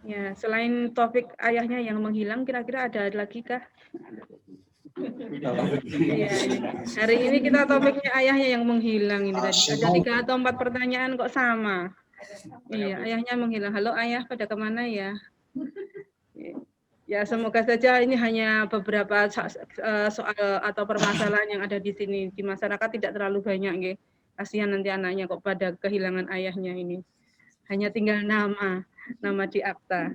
Ya, selain topik ayahnya yang menghilang, kira-kira ada lagi kah? Iya, hari ini kita topiknya ayahnya yang menghilang ini tadi. Ada 3 atau 4 pertanyaan kok sama. Iya, ayahnya menghilang. Halo ayah, pada kemana ya? Ya, semoga saja ini hanya beberapa soal atau permasalahan yang ada di sini. Di masyarakat tidak terlalu banyak, nggih. Kasihan nanti anaknya kok pada kehilangan ayahnya ini. Hanya tinggal nama di akta.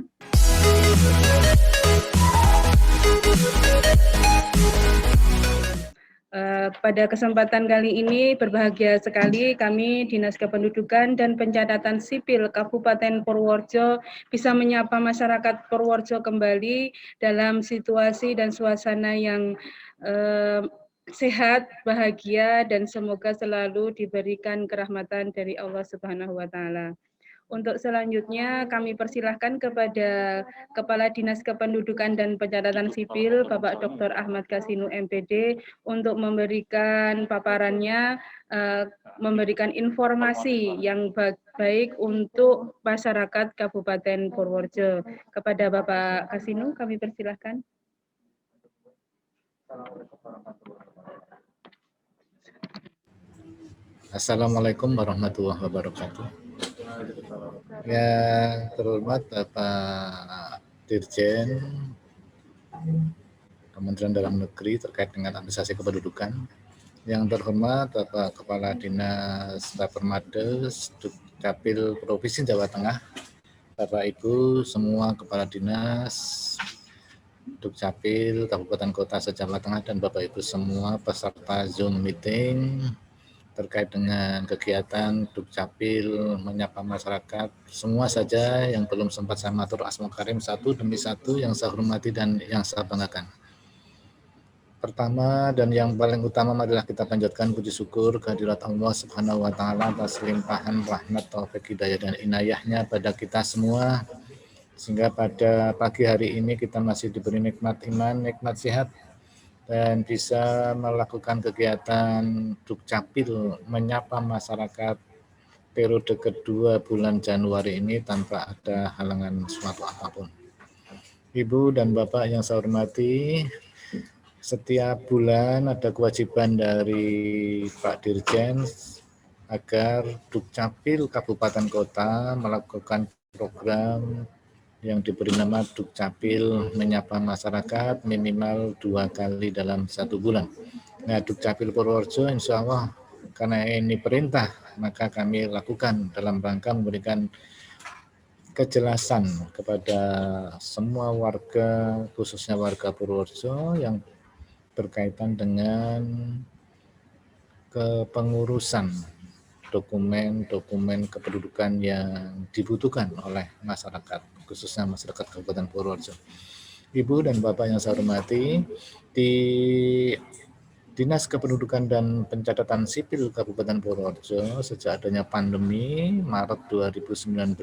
Pada kesempatan kali ini berbahagia sekali kami Dinas Kependudukan dan Pencatatan Sipil Kabupaten Purworejo bisa menyapa masyarakat Purworejo kembali dalam situasi dan suasana yang sehat, bahagia, dan semoga selalu diberikan kerahmatan dari Allah Subhanahu wa Ta'ala. Untuk selanjutnya kami persilahkan kepada Kepala Dinas Kependudukan dan Pencatatan Sipil Bapak Dr. Ahmad Kasinu MPD untuk memberikan paparannya, memberikan informasi yang baik untuk masyarakat Kabupaten Purworejo. Kepada Bapak Kasinu kami persilahkan. Assalamualaikum warahmatullahi wabarakatuh. Yang terhormat Bapak Dirjen Kementerian Dalam Negeri terkait dengan administrasi kependudukan. Yang terhormat Bapak Kepala Dinas Bapermades Dukcapil Provinsi Jawa Tengah, Bapak Ibu semua Kepala Dinas Dukcapil Kabupaten Kota se-Jawa Tengah, dan Bapak Ibu semua peserta Zoom meeting terkait dengan kegiatan Dukcapil menyapa masyarakat, semua saja yang belum sempat saya matur asma karim satu demi satu yang saya hormati dan yang saya banggakan. Pertama dan yang paling utama adalah kita panjatkan puji syukur kehadirat Allah Subhanahu wa Ta'ala atas limpahan rahmat, taufik, hidayah dan inayahnya pada kita semua, sehingga pada pagi hari ini kita masih diberi nikmat iman, nikmat sehat, dan bisa melakukan kegiatan Dukcapil menyapa masyarakat periode kedua bulan Januari ini tanpa ada halangan suatu apapun. Ibu dan Bapak yang saya hormati, setiap bulan ada kewajiban dari Pak Dirjen agar Dukcapil Kabupaten Kota melakukan program yang diberi nama Dukcapil menyapa masyarakat minimal 2 kali dalam 1 bulan. Nah, Dukcapil Purworejo insya Allah karena ini perintah, maka kami lakukan dalam rangka memberikan kejelasan kepada semua warga, khususnya warga Purworejo yang berkaitan dengan kepengurusan dokumen-dokumen kependudukan yang dibutuhkan oleh masyarakat, khususnya masyarakat Kabupaten Purworejo. Ibu dan Bapak yang saya hormati, di Dinas Kependudukan dan Pencatatan Sipil Kabupaten Purworejo sejak adanya pandemi Maret 2019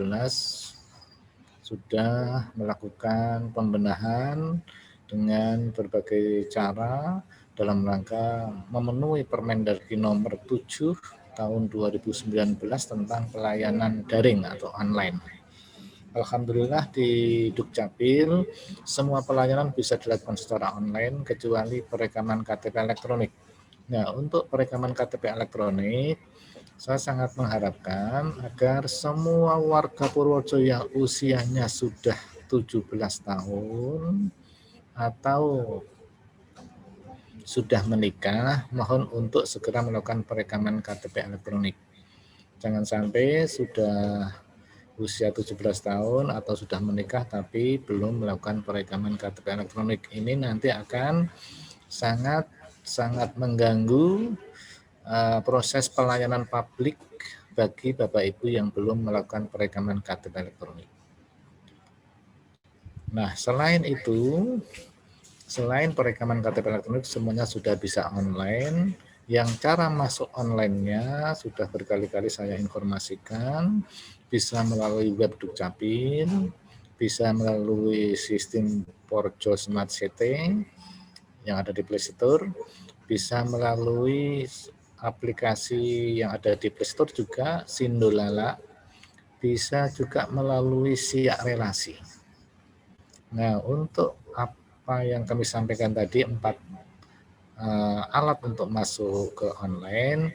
sudah melakukan pembenahan dengan berbagai cara dalam rangka memenuhi Permendagri nomor 7 tahun 2019 tentang pelayanan daring atau online. Alhamdulillah di Dukcapil semua pelayanan bisa dilakukan secara online kecuali perekaman KTP elektronik. Nah, untuk perekaman KTP elektronik saya sangat mengharapkan agar semua warga Purworejo yang usianya sudah 17 tahun atau sudah menikah, mohon untuk segera melakukan perekaman KTP elektronik. Jangan sampai sudah usia 17 tahun atau sudah menikah tapi belum melakukan perekaman KTP elektronik. Ini nanti akan sangat mengganggu proses pelayanan publik bagi Bapak Ibu yang belum melakukan perekaman KTP elektronik. Nah, selain itu, selain perekaman KTP elektronik semuanya sudah bisa online. Yang cara masuk online-nya sudah berkali-kali saya informasikan, bisa melalui web Dukcapil, bisa melalui sistem Porjo Smart Setting yang ada di Play Store, bisa melalui aplikasi yang ada di Play Store juga, Sindolala, bisa juga melalui Siak Relasi. Nah, untuk apa yang kami sampaikan tadi, 4 alat untuk masuk ke online,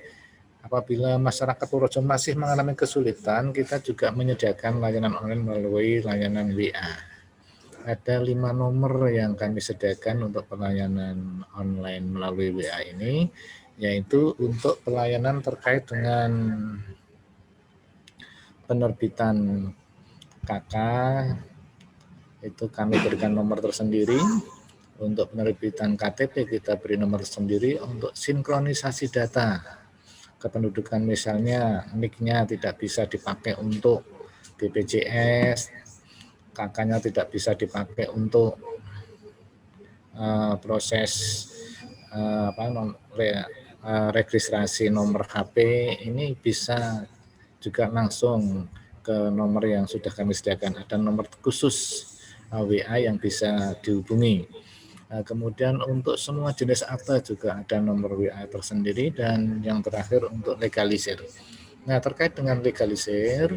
apabila masyarakat Purworejo masih mengalami kesulitan, kita juga menyediakan layanan online melalui layanan WA. Ada 5 nomor yang kami sediakan untuk pelayanan online melalui WA ini, yaitu untuk pelayanan terkait dengan penerbitan KK, itu kami berikan nomor tersendiri. Untuk penerbitan KTP kita beri nomor tersendiri. Untuk sinkronisasi data kependudukan, misalnya NIK-nya tidak bisa dipakai untuk BPJS, KK-nya tidak bisa dipakai untuk proses registrasi nomor HP, ini bisa juga langsung ke nomor yang sudah kami sediakan. Ada nomor khusus WA yang bisa dihubungi. Kemudian untuk semua jenis akta juga ada nomor WA tersendiri, dan yang terakhir untuk legalisir. Nah, terkait dengan legalisir,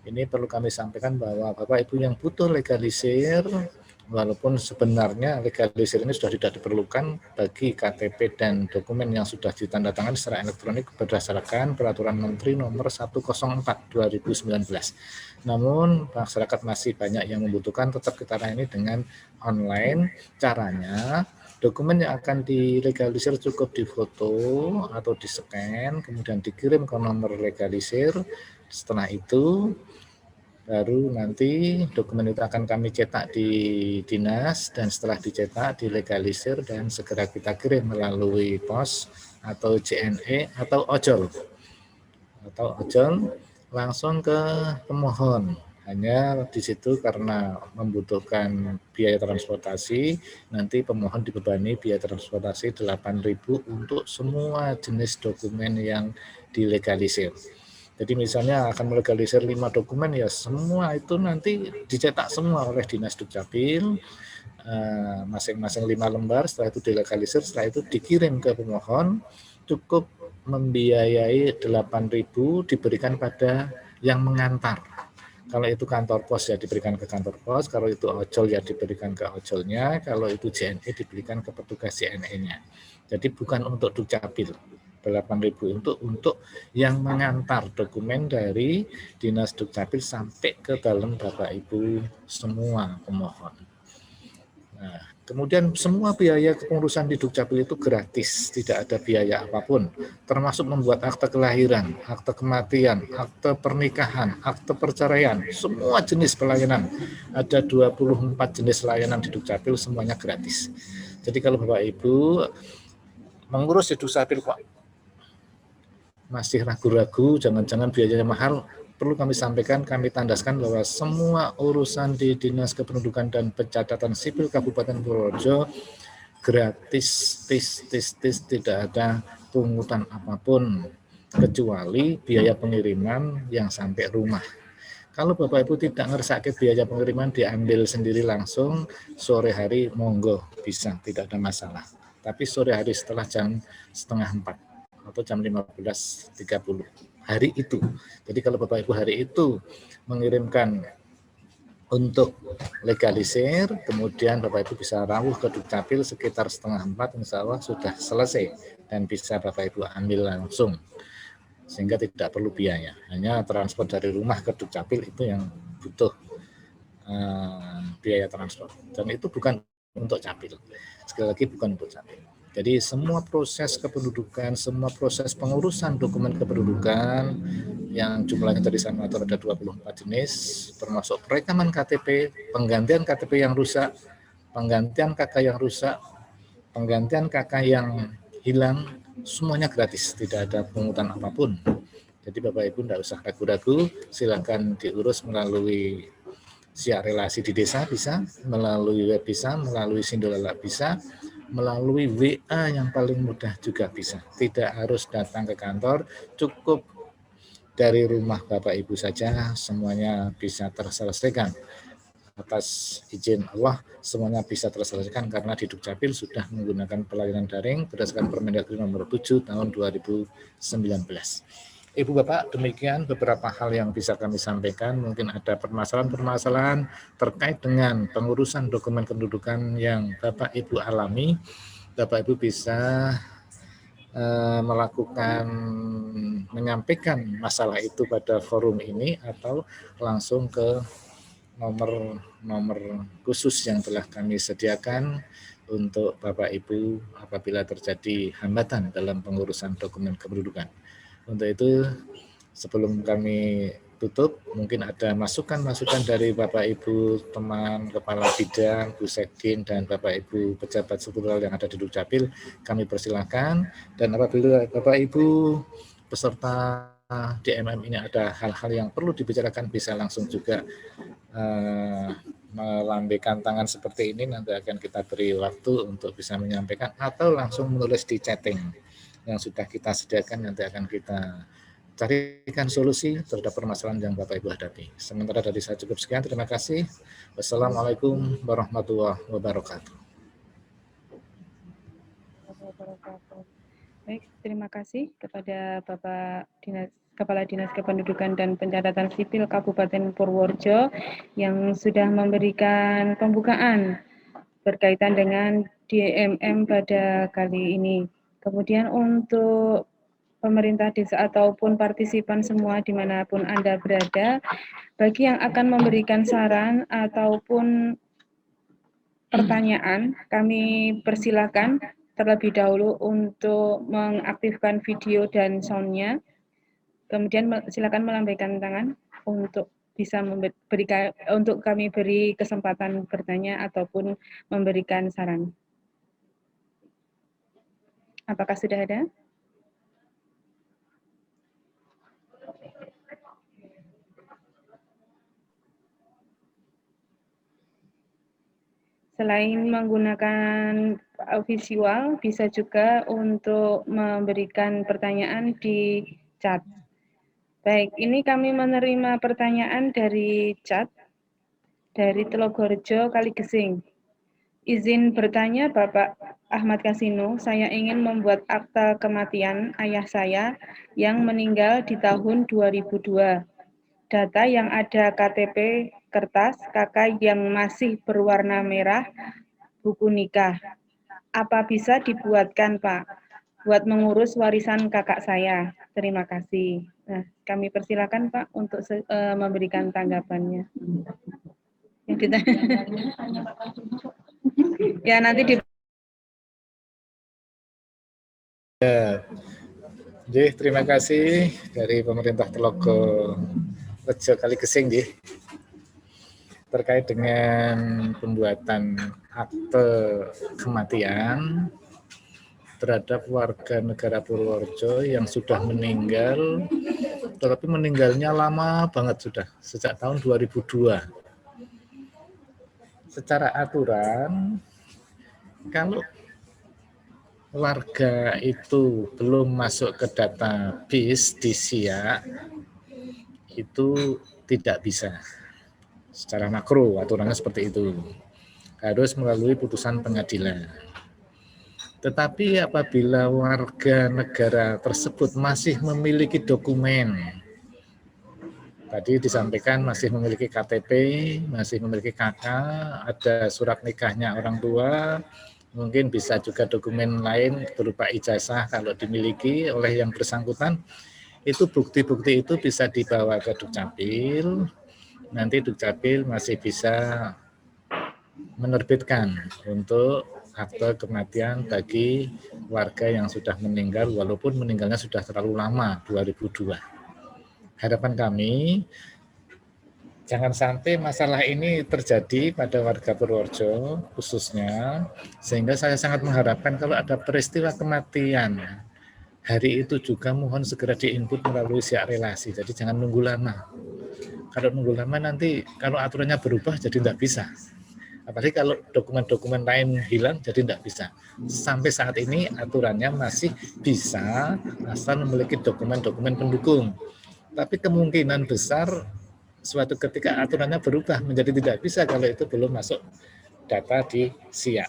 ini perlu kami sampaikan bahwa Bapak Ibu yang butuh legalisir, walaupun sebenarnya legalisir ini sudah tidak diperlukan bagi KTP dan dokumen yang sudah ditandatangani secara elektronik berdasarkan Peraturan Menteri Nomor 104/2019. Namun masyarakat masih banyak yang membutuhkan, tetap kita layani dengan online. Caranya, dokumen yang akan dilegalisir cukup difoto atau di-scan, kemudian dikirim ke nomor legalisir. Setelah itu baru nanti dokumen itu akan kami cetak di dinas, dan setelah dicetak dilegalisir dan segera kita kirim melalui pos atau JNE atau ojol langsung ke pemohon. Hanya di situ karena membutuhkan biaya transportasi, nanti pemohon dibebani biaya transportasi 8.000 untuk semua jenis dokumen yang dilegalisir. Jadi misalnya akan melegalisir 5 dokumen, ya semua itu nanti dicetak semua oleh Dinas Dukcapil, masing-masing 5 lembar, setelah itu dilegalisir, setelah itu dikirim ke pemohon, cukup membiayai 8.000 diberikan pada yang mengantar. Kalau itu kantor pos ya diberikan ke kantor pos, kalau itu ojol ya diberikan ke ojolnya, kalau itu JNE diberikan ke petugas JNE-nya. Jadi bukan untuk Dukcapil. 8.000 untuk yang mengantar dokumen dari Dinas Dukcapil sampai ke dalam Bapak Ibu semua pemohon. Nah, kemudian semua biaya kepengurusan di Dukcapil itu gratis, tidak ada biaya apapun, termasuk membuat akte kelahiran, akte kematian, akte pernikahan, akte perceraian, semua jenis pelayanan. Ada 24 jenis layanan di Dukcapil, semuanya gratis. Jadi kalau Bapak Ibu mengurus di Dukcapil kok masih ragu-ragu, jangan-jangan biayanya mahal, perlu kami sampaikan, kami tandaskan bahwa semua urusan di Dinas Kependudukan dan Pencatatan Sipil Kabupaten Purworejo gratis, tidak ada pungutan apapun, kecuali biaya pengiriman yang sampai rumah. Kalau Bapak Ibu tidak ngersake biaya pengiriman, diambil sendiri langsung, sore hari monggo bisa, tidak ada masalah. Tapi sore hari setelah jam 3:30 atau jam 15.30 hari itu. Jadi kalau Bapak Ibu hari itu mengirimkan untuk legalisir, kemudian Bapak Ibu bisa rawuh ke Dukcapil sekitar 3:30, insya Allah sudah selesai dan bisa Bapak Ibu ambil langsung, sehingga tidak perlu biaya. Hanya transport dari rumah ke Dukcapil itu yang butuh biaya transport, dan itu bukan untuk capil. Sekali lagi bukan untuk capil. Jadi semua proses kependudukan, semua proses pengurusan dokumen kependudukan yang jumlahnya tadi saya mengatur ada 24 jenis, termasuk perekaman KTP, penggantian KTP yang rusak, penggantian KK yang rusak, penggantian KK yang hilang, semuanya gratis, tidak ada pungutan apapun. Jadi Bapak Ibu tidak usah ragu-ragu, silakan diurus melalui siar relasi di desa bisa, melalui web bisa, melalui Sindolala bisa, melalui WA yang paling mudah juga bisa. Tidak harus datang ke kantor, cukup dari rumah Bapak Ibu saja semuanya bisa terselesaikan. Atas izin Allah semuanya bisa terselesaikan karena di Dukcapil sudah menggunakan pelayanan daring berdasarkan Permendagri nomor 7 tahun 2019. Ibu Bapak, demikian beberapa hal yang bisa kami sampaikan. Mungkin ada permasalahan-permasalahan terkait dengan pengurusan dokumen kependudukan yang Bapak Ibu alami. Bapak Ibu bisa melakukan menyampaikan masalah itu pada forum ini atau langsung ke nomor khusus yang telah kami sediakan untuk Bapak Ibu apabila terjadi hambatan dalam pengurusan dokumen kependudukan. Untuk itu, sebelum kami tutup, mungkin ada masukan-masukan dari Bapak Ibu teman Kepala Bidang, Bu Sekkin, dan Bapak Ibu pejabat struktural yang ada di Dukcapil, kami persilahkan. Dan apabila Bapak Ibu peserta DMM ini ada hal-hal yang perlu dibicarakan, bisa langsung juga melambaikan tangan seperti ini, nanti akan kita beri waktu untuk bisa menyampaikan atau langsung menulis di chatting yang sudah kita sediakan, nanti akan kita carikan solusi terhadap permasalahan yang Bapak Ibu hadapi. Sementara dari saya cukup sekian, terima kasih. Wassalamualaikum warahmatullahi wabarakatuh. Baik, terima kasih kepada Bapak Kepala Dinas Kependudukan dan Pencatatan Sipil Kabupaten Purworejo yang sudah memberikan pembukaan berkaitan dengan DMM pada kali ini. Kemudian untuk pemerintah desa ataupun partisipan semua dimanapun Anda berada, bagi yang akan memberikan saran ataupun pertanyaan, kami persilakan terlebih dahulu untuk mengaktifkan video dan sound-nya. Kemudian silakan melambaikan tangan untuk bisa untuk kami beri kesempatan bertanya ataupun memberikan saran. Apakah sudah ada? Selain menggunakan visual, bisa juga untuk memberikan pertanyaan di chat. Baik, ini kami menerima pertanyaan dari chat dari Telogorjo Kaligesing. Izin bertanya Bapak Ahmad Kasino, saya ingin membuat akta kematian ayah saya yang meninggal di tahun 2002. Data yang ada KTP kertas kakak yang masih berwarna merah, buku nikah. Apa bisa dibuatkan Pak buat mengurus warisan kakak saya? Terima kasih. Nah, kami persilakan Pak untuk memberikan tanggapannya. Ya, nanti di Jadi, terima kasih dari pemerintah Telogo Rejo Kaligesing terkait dengan pembuatan akte kematian terhadap warga negara Purworejo yang sudah meninggal, tetapi meninggalnya lama banget sudah, sejak tahun 2002. Secara aturan, kalau warga itu belum masuk ke data BIS di SIA, itu tidak bisa. Secara makro, aturannya seperti itu. Harus melalui putusan pengadilan. Tetapi apabila warga negara tersebut masih memiliki dokumen, tadi disampaikan masih memiliki KTP, masih memiliki KK, ada surat nikahnya orang tua, mungkin bisa juga dokumen lain berupa ijazah kalau dimiliki oleh yang bersangkutan, itu bukti-bukti itu bisa dibawa ke Dukcapil, nanti Dukcapil masih bisa menerbitkan untuk akte kematian bagi warga yang sudah meninggal walaupun meninggalnya sudah terlalu lama, 2002. Harapan kami jangan sampai masalah ini terjadi pada warga Purworejo khususnya, sehingga saya sangat mengharapkan kalau ada peristiwa kematian hari itu juga mohon segera diinput melalui siak relasi, jadi jangan nunggu lama. Kalau nunggu lama nanti kalau aturannya berubah jadi tidak bisa. Apalagi kalau dokumen-dokumen lain hilang jadi tidak bisa. Sampai saat ini aturannya masih bisa asal memiliki dokumen-dokumen pendukung. Tapi kemungkinan besar suatu ketika aturannya berubah menjadi tidak bisa kalau itu belum masuk data di SIA.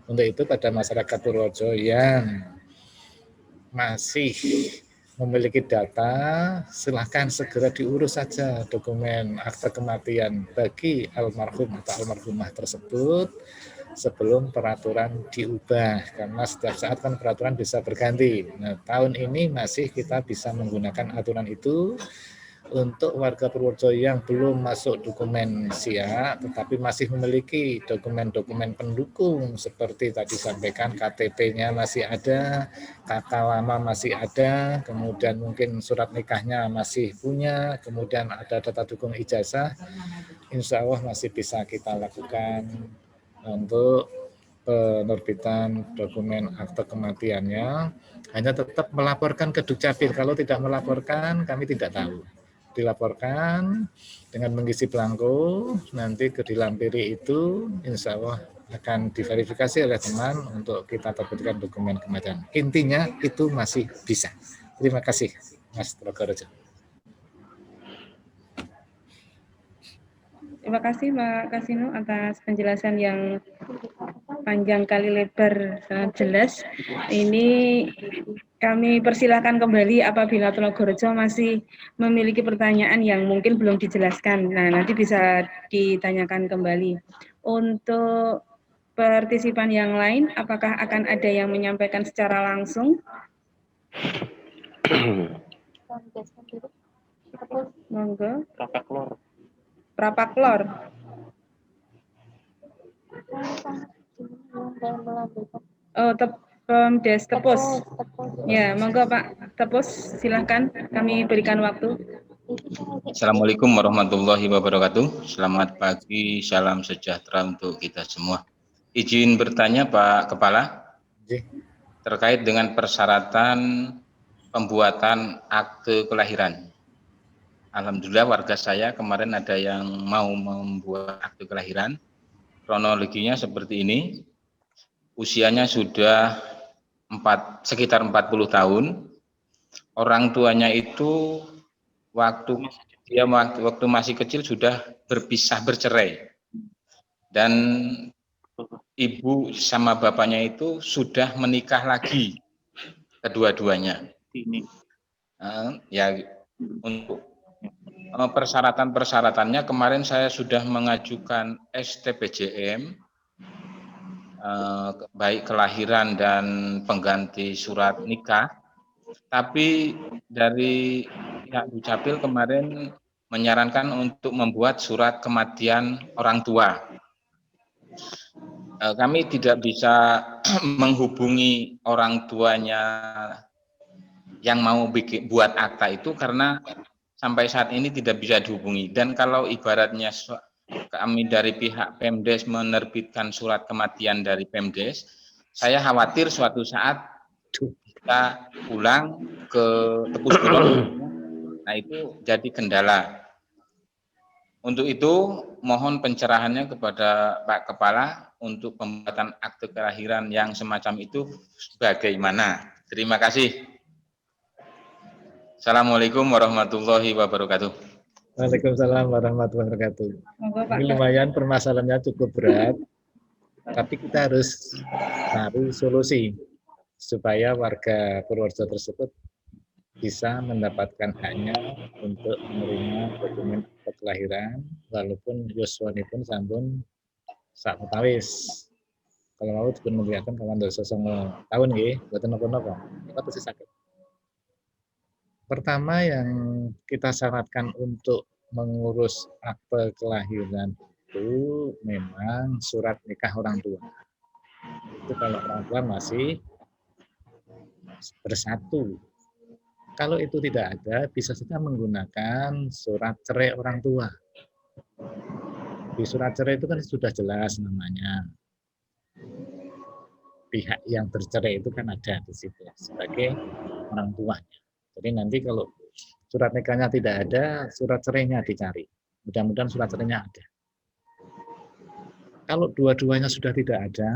Untuk itu pada masyarakat Purworejo yang masih memiliki data, silahkan segera diurus saja dokumen akte kematian bagi almarhum atau almarhumah tersebut sebelum peraturan diubah, karena setiap saat kan peraturan bisa berganti. Nah, tahun ini masih kita bisa menggunakan aturan itu. Untuk warga Purworejo yang belum masuk dokumen SIA, tetapi masih memiliki dokumen-dokumen pendukung seperti tadi sampaikan KTP-nya masih ada, KK lama masih ada, kemudian mungkin surat nikahnya masih punya, kemudian ada data dukung ijazah, insya Allah masih bisa kita lakukan untuk penerbitan dokumen akte kematiannya. Hanya tetap melaporkan ke Dukcapil. Kalau tidak melaporkan, kami tidak tahu. Dilaporkan dengan mengisi belangko, nanti ke dilampiri itu insya Allah akan diverifikasi oleh teman untuk kita terbitkan dokumen kematian. Intinya itu masih bisa. Terima kasih Mas Trogorejo. Terima kasih Pak Kasino atas penjelasan yang panjang kali lebar, sangat jelas. Ini kami persilahkan kembali apabila Trogorejo masih memiliki pertanyaan yang mungkin belum dijelaskan. Nah, nanti bisa ditanyakan kembali. Untuk partisipan yang lain, apakah akan ada yang menyampaikan secara langsung? Monggo. Prapaklor. Oh, Pemdes Tepus. Ya, monggo Pak Tepus, silahkan kami berikan waktu. Assalamualaikum warahmatullahi wabarakatuh. Selamat pagi, salam sejahtera untuk kita semua. Izin bertanya Pak Kepala, terkait dengan persyaratan pembuatan akte kelahiran. Alhamdulillah warga saya kemarin ada yang mau membuat akte kelahiran. Kronologinya seperti ini, usianya sudah sekitar 40 tahun. Orang tuanya itu waktu masih kecil sudah bercerai, dan ibu sama bapaknya itu sudah menikah lagi kedua-duanya. Ya, untuk persyaratannya kemarin saya sudah mengajukan STPJM, baik kelahiran dan pengganti surat nikah, tapi dari pihak Dukcapil kemarin menyarankan untuk membuat surat kematian orang tua. Kami tidak bisa menghubungi orang tuanya yang mau buat akta itu karena sampai saat ini tidak bisa dihubungi. Dan kalau ibaratnya kami dari pihak Pemdes menerbitkan surat kematian dari Pemdes, saya khawatir suatu saat kita pulang ke Tepus Kulon, nah itu jadi kendala. Untuk itu mohon pencerahannya kepada Pak Kepala untuk pembuatan akte kelahiran yang semacam itu bagaimana. Terima kasih. Assalamualaikum warahmatullahi wabarakatuh. Waalaikumsalam warahmatullahi wabarakatuh. Ini lumayan permasalahannya cukup berat, tapi kita harus cari solusi supaya warga Purworejo tersebut bisa mendapatkan haknya untuk menerima dokumen kelahiran, walaupun yuswanipun sampun sakutawis. Kalau mau dipun muliakan kawan dosa 9 tahun nggih, boten napa-napa. Apa sih sakit? Pertama yang kita syaratkan untuk mengurus akte kelahiran itu memang surat nikah orang tua. Itu kalau orang tua masih bersatu. Kalau itu tidak ada, bisa saja menggunakan surat cerai orang tua. Di surat cerai itu kan sudah jelas namanya. Pihak yang bercerai itu kan ada di situ sebagai orang tuanya. Jadi nanti kalau surat nikahnya tidak ada, surat cerainya dicari. Mudah-mudahan surat cerainya ada. Kalau dua-duanya sudah tidak ada,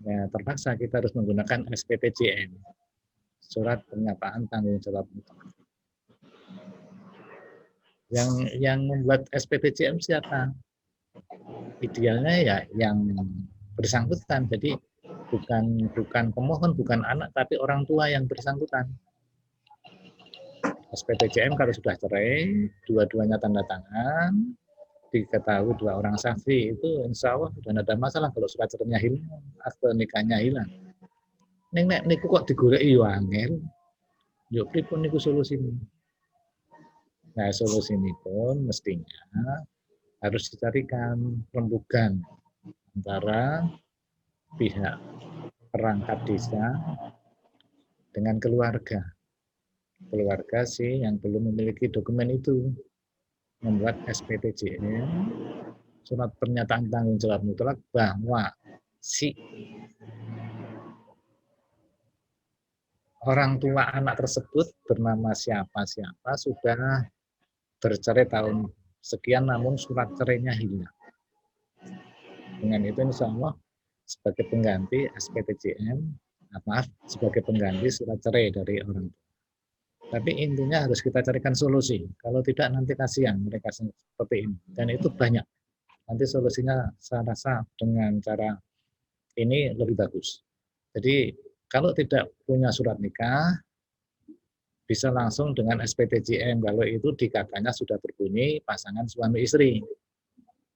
ya terpaksa kita harus menggunakan SPPJM, surat pernyataan tanggung jawab mutlak. Yang membuat SPPJM siapa? Idealnya ya yang bersangkutan. Jadi bukan pemohon, bukan anak, tapi orang tua yang bersangkutan. SPTJM kalau sudah cerai, dua-duanya tanda tangan, diketahui dua orang saksi, itu insya Allah sudah ada masalah kalau surat cerainya hilang, akte nikahnya hilang. Nek niku kok digoleki yo angel. Yo pripun niku solusine? Nah, solusi ini pun mestinya harus dicarikan rembugan antara pihak perangkat desa dengan keluarga. Keluarga sih yang belum memiliki dokumen itu membuat SPTJM, surat pernyataan tanggung jawab mutlak bahwa si orang tua anak tersebut bernama siapa-siapa sudah bercerai tahun sekian namun surat cerainya hilang. Dengan itu insya Allah sebagai pengganti SPTJM, sebagai pengganti surat cerai dari orang tua. Tapi intinya harus kita carikan solusi. Kalau tidak nanti kasihan mereka seperti ini. Dan itu banyak. Nanti solusinya saya rasa dengan cara ini lebih bagus. Jadi kalau tidak punya surat nikah, bisa langsung dengan SPTJM. Kalau itu di kakaknya sudah berbunyi pasangan suami istri.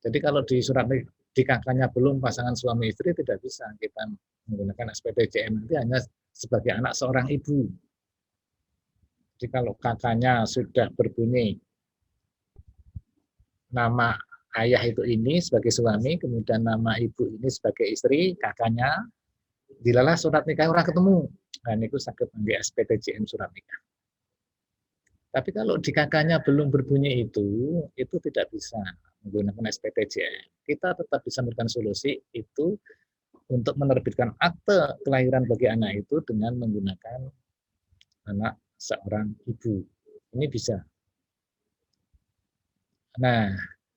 Jadi kalau di surat di kakaknya belum pasangan suami istri, tidak bisa kita menggunakan SPTJM. Nanti hanya sebagai anak seorang ibu. Jadi kalau kakaknya sudah berbunyi nama ayah itu ini sebagai suami, kemudian nama ibu ini sebagai istri, kakaknya, dilalah surat nikah orang ketemu. Nah, itu sakit di SPTJM surat nikah. Tapi kalau di kakaknya belum berbunyi itu tidak bisa menggunakan SPTJM. Kita tetap bisa memberikan solusi itu untuk menerbitkan akte kelahiran bagi anak itu dengan menggunakan anak seorang ibu. Ini bisa. Nah,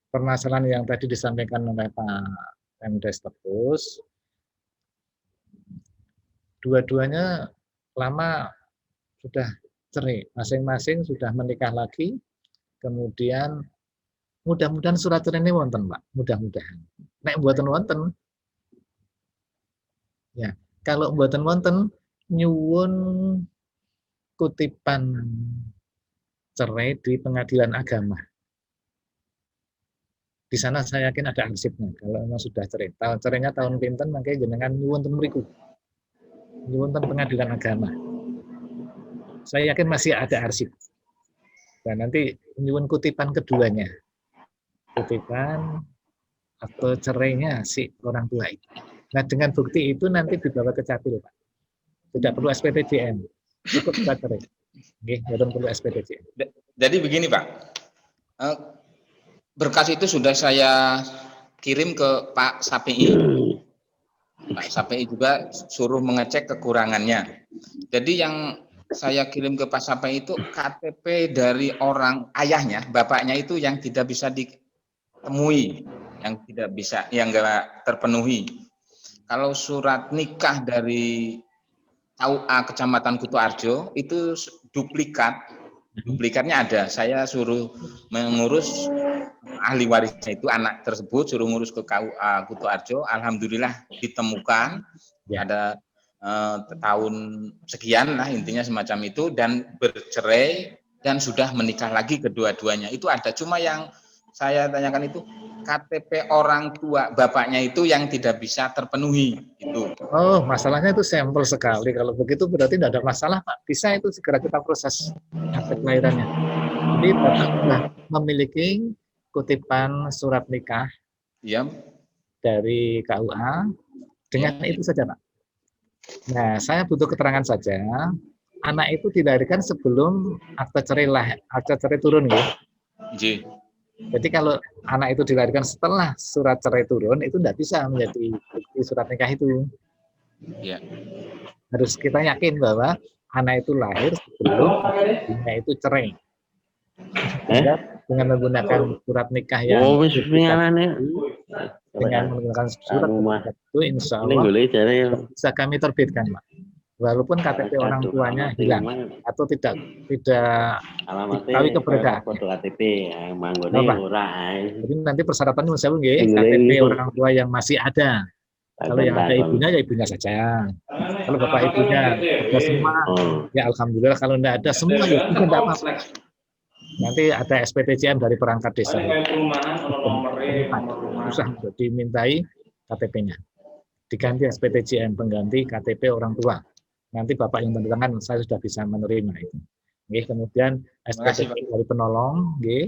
permasalahan yang tadi disampaikan oleh Pak Pemdes Tepus, dua-duanya lama sudah cerai, masing-masing sudah menikah lagi, kemudian mudah-mudahan surat cerai ini wonten, Pak. Mudah-mudahan. Nek mboten wonten, ya kalau mboten wonten, nyuwun kutipan cerai di pengadilan agama. Di sana saya yakin ada arsipnya. Kalau memang sudah cerai, cerainya tahun pinten, makanya jenengan nyuwun ten mriku. Nyuwun ten pengadilan agama. Saya yakin masih ada arsip. Dan nanti nyuwun kutipan keduanya. Kutipan atau cerainya si orang tua itu. Nah, dengan bukti itu nanti dibawa ke Capil, Pak. Tidak perlu SPTJM. Cukup kita cerai. Oke, tidak perlu SPTJM. Jadi begini, Pak. Berkas itu sudah saya kirim ke Pak Sapi. Pak Sapi juga suruh mengecek kekurangannya. Jadi yang saya kirim ke Pak Sapi itu KTP dari orang ayahnya, bapaknya itu yang tidak bisa ditemui, yang tidak bisa, yang enggak terpenuhi. Kalau surat nikah dari KUA Kecamatan Kutoarjo itu duplikatnya ada. Saya suruh mengurus ahli warisnya itu anak tersebut, suruh ngurus ke KUA Kutoarjo. Alhamdulillah ditemukan, ada tahun sekian lah intinya semacam itu, dan bercerai dan sudah menikah lagi kedua-duanya. Itu ada, cuma yang saya tanyakan itu KTP orang tua bapaknya itu yang tidak bisa terpenuhi itu. Oh, masalahnya itu sampel sekali. Kalau begitu berarti tidak ada masalah, Pak. Bisa itu segera kita proses akte kelahirannya. Jadi Bapak sudah memiliki kutipan surat nikah dari KUA. Dengan itu saja, Pak. Nah, saya butuh keterangan saja. Anak itu dilahirkan sebelum akte cerai turun, ya? Jadi kalau anak itu dilahirkan setelah surat cerai turun, itu tidak bisa menjadi bukti surat nikah itu. Ya. Harus kita yakin bahwa anak itu lahir sebelum ibunya itu cerai. Dengan menggunakan surat nikah yang dengan menggunakan surat itu, insya Allah bisa kami terbitkan, Pak. Walaupun KTP orang tuanya hilang atau tidak diketahui keberadaan. Jadi nanti persyaratannya KTP orang tua yang masih ada. Kalau yang ada ibunya ya ibunya saja. Kalau bapak ibunya ada semua, ya alhamdulillah. Kalau tidak ada semua ya sudah tidak apa-apa. Nanti ada SPTJM dari perangkat desa. Susah untuk dimintai KTP-nya. Diganti SPTJM pengganti KTP orang tua. Nanti bapak yang tanda tangan saya sudah bisa menerima itu. Oke, kemudian SPTJM dari penolong, oke.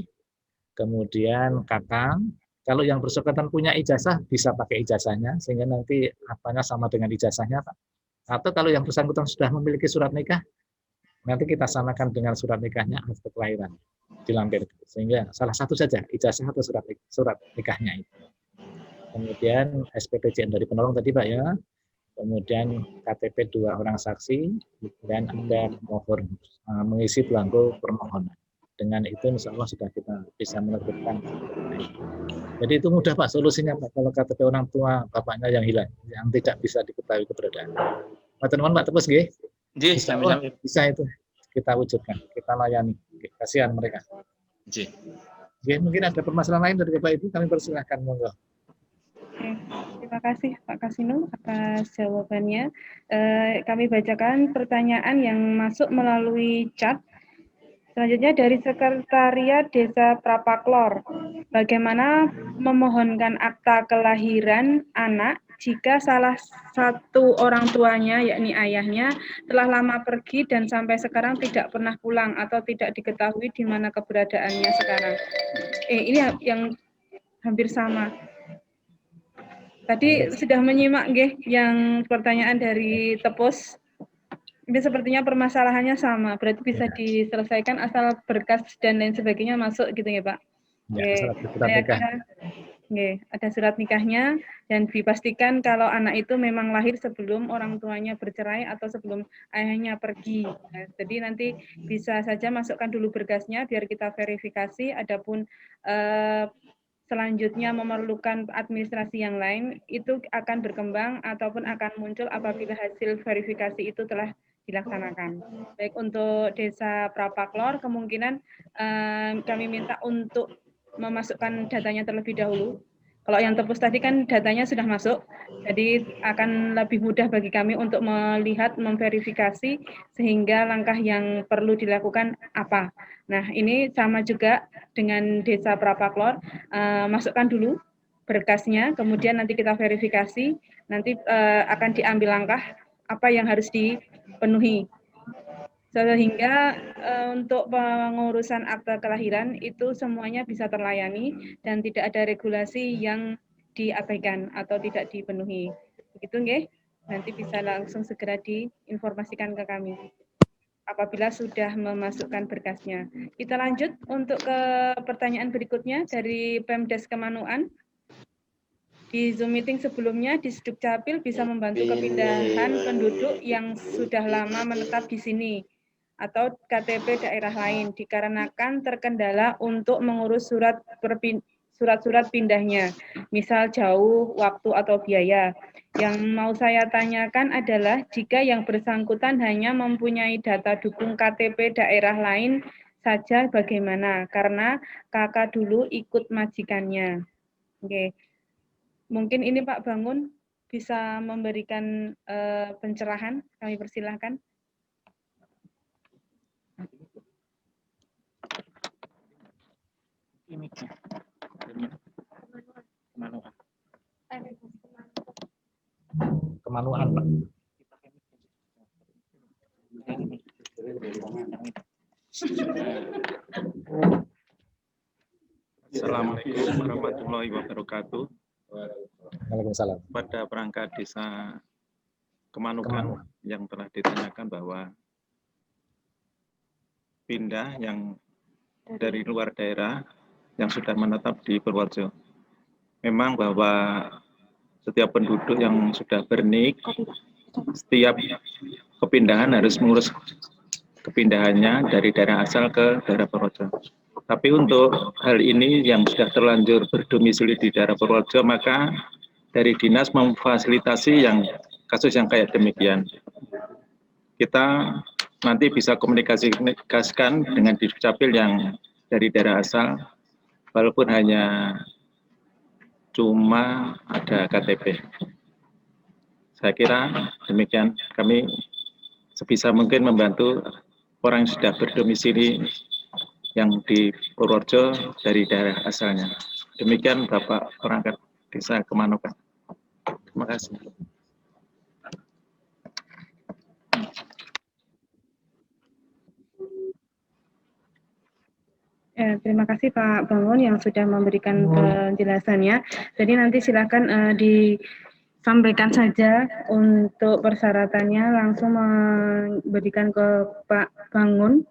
Kemudian kakang. Kalau yang bersangkutan punya ijazah bisa pakai ijazahnya sehingga nanti apanya sama dengan ijazahnya, Pak. Atau kalau yang bersangkutan sudah memiliki surat nikah, nanti kita samakan dengan surat nikahnya akte kelahiran dilampirkan. Sehingga salah satu saja ijazah atau surat nikahnya itu. Kemudian SPTJM dari penolong tadi Pak ya. Kemudian KTP 2 orang saksi dan ada pemohon mengisi belangko permohonan. Dengan itu insya Allah sudah kita bisa menerbitkan. Jadi itu mudah Pak solusinya Pak kalau KTP orang tua bapaknya yang hilang, yang tidak bisa diketahui keberadaan. Pak teman Pak Tepus nggih. Bisa itu kita wujudkan, kita layani. Kasihan mereka. Mungkin ada permasalahan lain dari Bapak Ibu, kami persilahkan monggo. Terima kasih Pak Kasino atas jawabannya. Kami bacakan pertanyaan yang masuk melalui chat. Selanjutnya dari Sekretariat Desa Prapaklor, bagaimana memohonkan akta kelahiran anak jika salah satu orang tuanya, yakni ayahnya, telah lama pergi dan sampai sekarang tidak pernah pulang atau tidak diketahui di mana keberadaannya sekarang. Ini yang hampir sama. Tadi sudah menyimak yang pertanyaan dari Tepus. Ini sepertinya permasalahannya sama, berarti bisa diselesaikan asal berkas dan lain sebagainya masuk gitu ya Pak. Saya kira ada surat nikahnya dan dipastikan kalau anak itu memang lahir sebelum orang tuanya bercerai atau sebelum ayahnya pergi. Nah, jadi nanti bisa saja masukkan dulu berkasnya biar kita verifikasi. Adapun selanjutnya memerlukan administrasi yang lain itu akan berkembang ataupun akan muncul apabila hasil verifikasi itu telah dilaksanakan. Baik untuk Desa Prapaklor kemungkinan kami minta untuk memasukkan datanya terlebih dahulu. Kalau yang Tepus tadi kan datanya sudah masuk, jadi akan lebih mudah bagi kami untuk melihat, memverifikasi sehingga langkah yang perlu dilakukan apa. Nah ini sama juga dengan Desa Prapaklor, masukkan dulu berkasnya, kemudian nanti kita verifikasi, nanti akan diambil langkah apa yang harus dipenuhi. Sehingga untuk pengurusan akta kelahiran itu semuanya bisa terlayani dan tidak ada regulasi yang diabaikan atau tidak dipenuhi. Begitu nggih? Nanti bisa langsung segera diinformasikan ke kami apabila sudah memasukkan berkasnya. Kita lanjut untuk ke pertanyaan berikutnya dari Pemdes Kemanuan. Di Zoom meeting sebelumnya, di Dukcapil bisa membantu kepindahan penduduk yang sudah lama menetap di sini atau KTP daerah lain dikarenakan terkendala untuk mengurus surat-surat pindahnya, misal jauh, waktu, atau biaya. Yang mau saya tanyakan adalah jika yang bersangkutan hanya mempunyai data dukung KTP daerah lain saja bagaimana? Karena kakak dulu ikut majikannya. Oke. Mungkin ini Pak Bangun bisa memberikan pencerahan, kami persilahkan. Kemanuan Pak. Assalamualaikum warahmatullahi wabarakatuh. Waalaikumsalam. Pada perangkat desa Kemanukan yang telah ditanyakan bahwa pindah yang dari luar daerah yang sudah menetap di Purworejo. Memang bahwa setiap penduduk yang sudah bernik, setiap kepindahan harus mengurus kepindahannya dari daerah asal ke daerah Purworejo. Tapi untuk hal ini yang sudah terlanjur berdomisili di daerah Purworejo, maka dari dinas memfasilitasi yang kasus yang kayak demikian. Kita nanti bisa komunikasikan dengan Dukcapil yang dari daerah asal, walaupun hanya cuma ada KTP. Saya kira demikian, kami sebisa mungkin membantu orang yang sudah berdomisili yang di Purworejo dari daerah asalnya. Demikian Bapak Perangkat Desa Kemanokan. Terima kasih. Terima kasih Pak Bangun yang sudah memberikan penjelasannya. Jadi nanti silakan disampaikan saja untuk persyaratannya, langsung memberikan ke Pak Bangun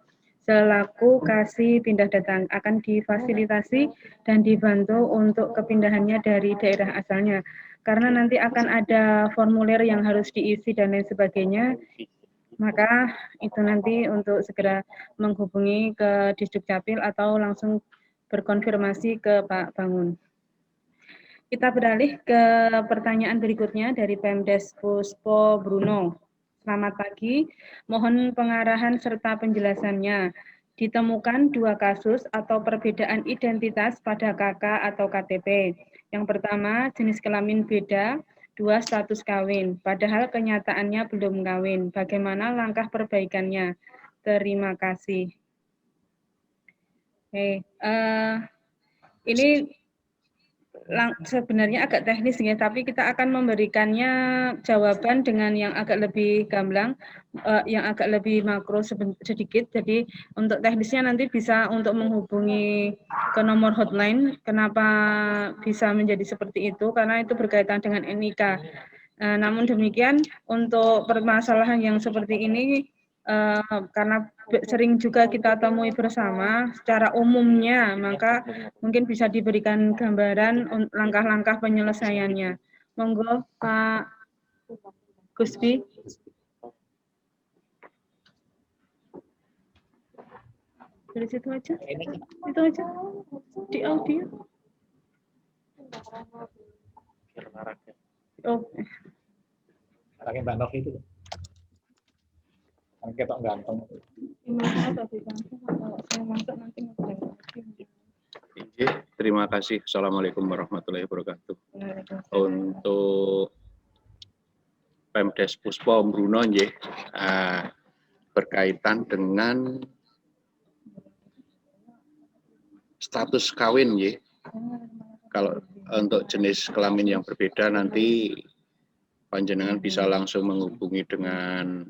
selaku kasih pindah datang. Akan difasilitasi dan dibantu untuk kepindahannya dari daerah asalnya. Karena nanti akan ada formulir yang harus diisi dan lain sebagainya. Maka itu nanti untuk segera menghubungi ke Disduk Capil atau langsung berkonfirmasi ke Pak Bangun. Kita beralih ke pertanyaan berikutnya dari Pemdes Puspo Bruno. Selamat pagi, mohon pengarahan serta penjelasannya. Ditemukan 2 kasus atau perbedaan identitas pada KK atau KTP. Yang pertama, jenis kelamin beda, 2 status kawin, padahal kenyataannya belum kawin. Bagaimana langkah perbaikannya? Terima kasih. Ini sebenarnya agak teknis ya, tapi kita akan memberikannya jawaban dengan yang agak lebih gamblang, yang agak lebih makro sedikit. Jadi untuk teknisnya nanti bisa untuk menghubungi ke nomor hotline. Kenapa bisa menjadi seperti itu? Karena itu berkaitan dengan NIK. Namun demikian untuk permasalahan yang seperti ini, karena sering juga kita temui bersama secara umumnya, maka mungkin bisa diberikan gambaran langkah-langkah penyelesaiannya. Monggo Pak Gusbi. Dari situ aja, itu aja di audio. Oh, Pakai Mbak Novi itu. Kan ketok ganteng. Terima kasih. Assalamualaikum warahmatullahi wabarakatuh. Untuk Pemdes Puspo Bruno berkaitan dengan status kawin Kalau untuk jenis kelamin yang berbeda nanti panjenengan bisa langsung menghubungi dengan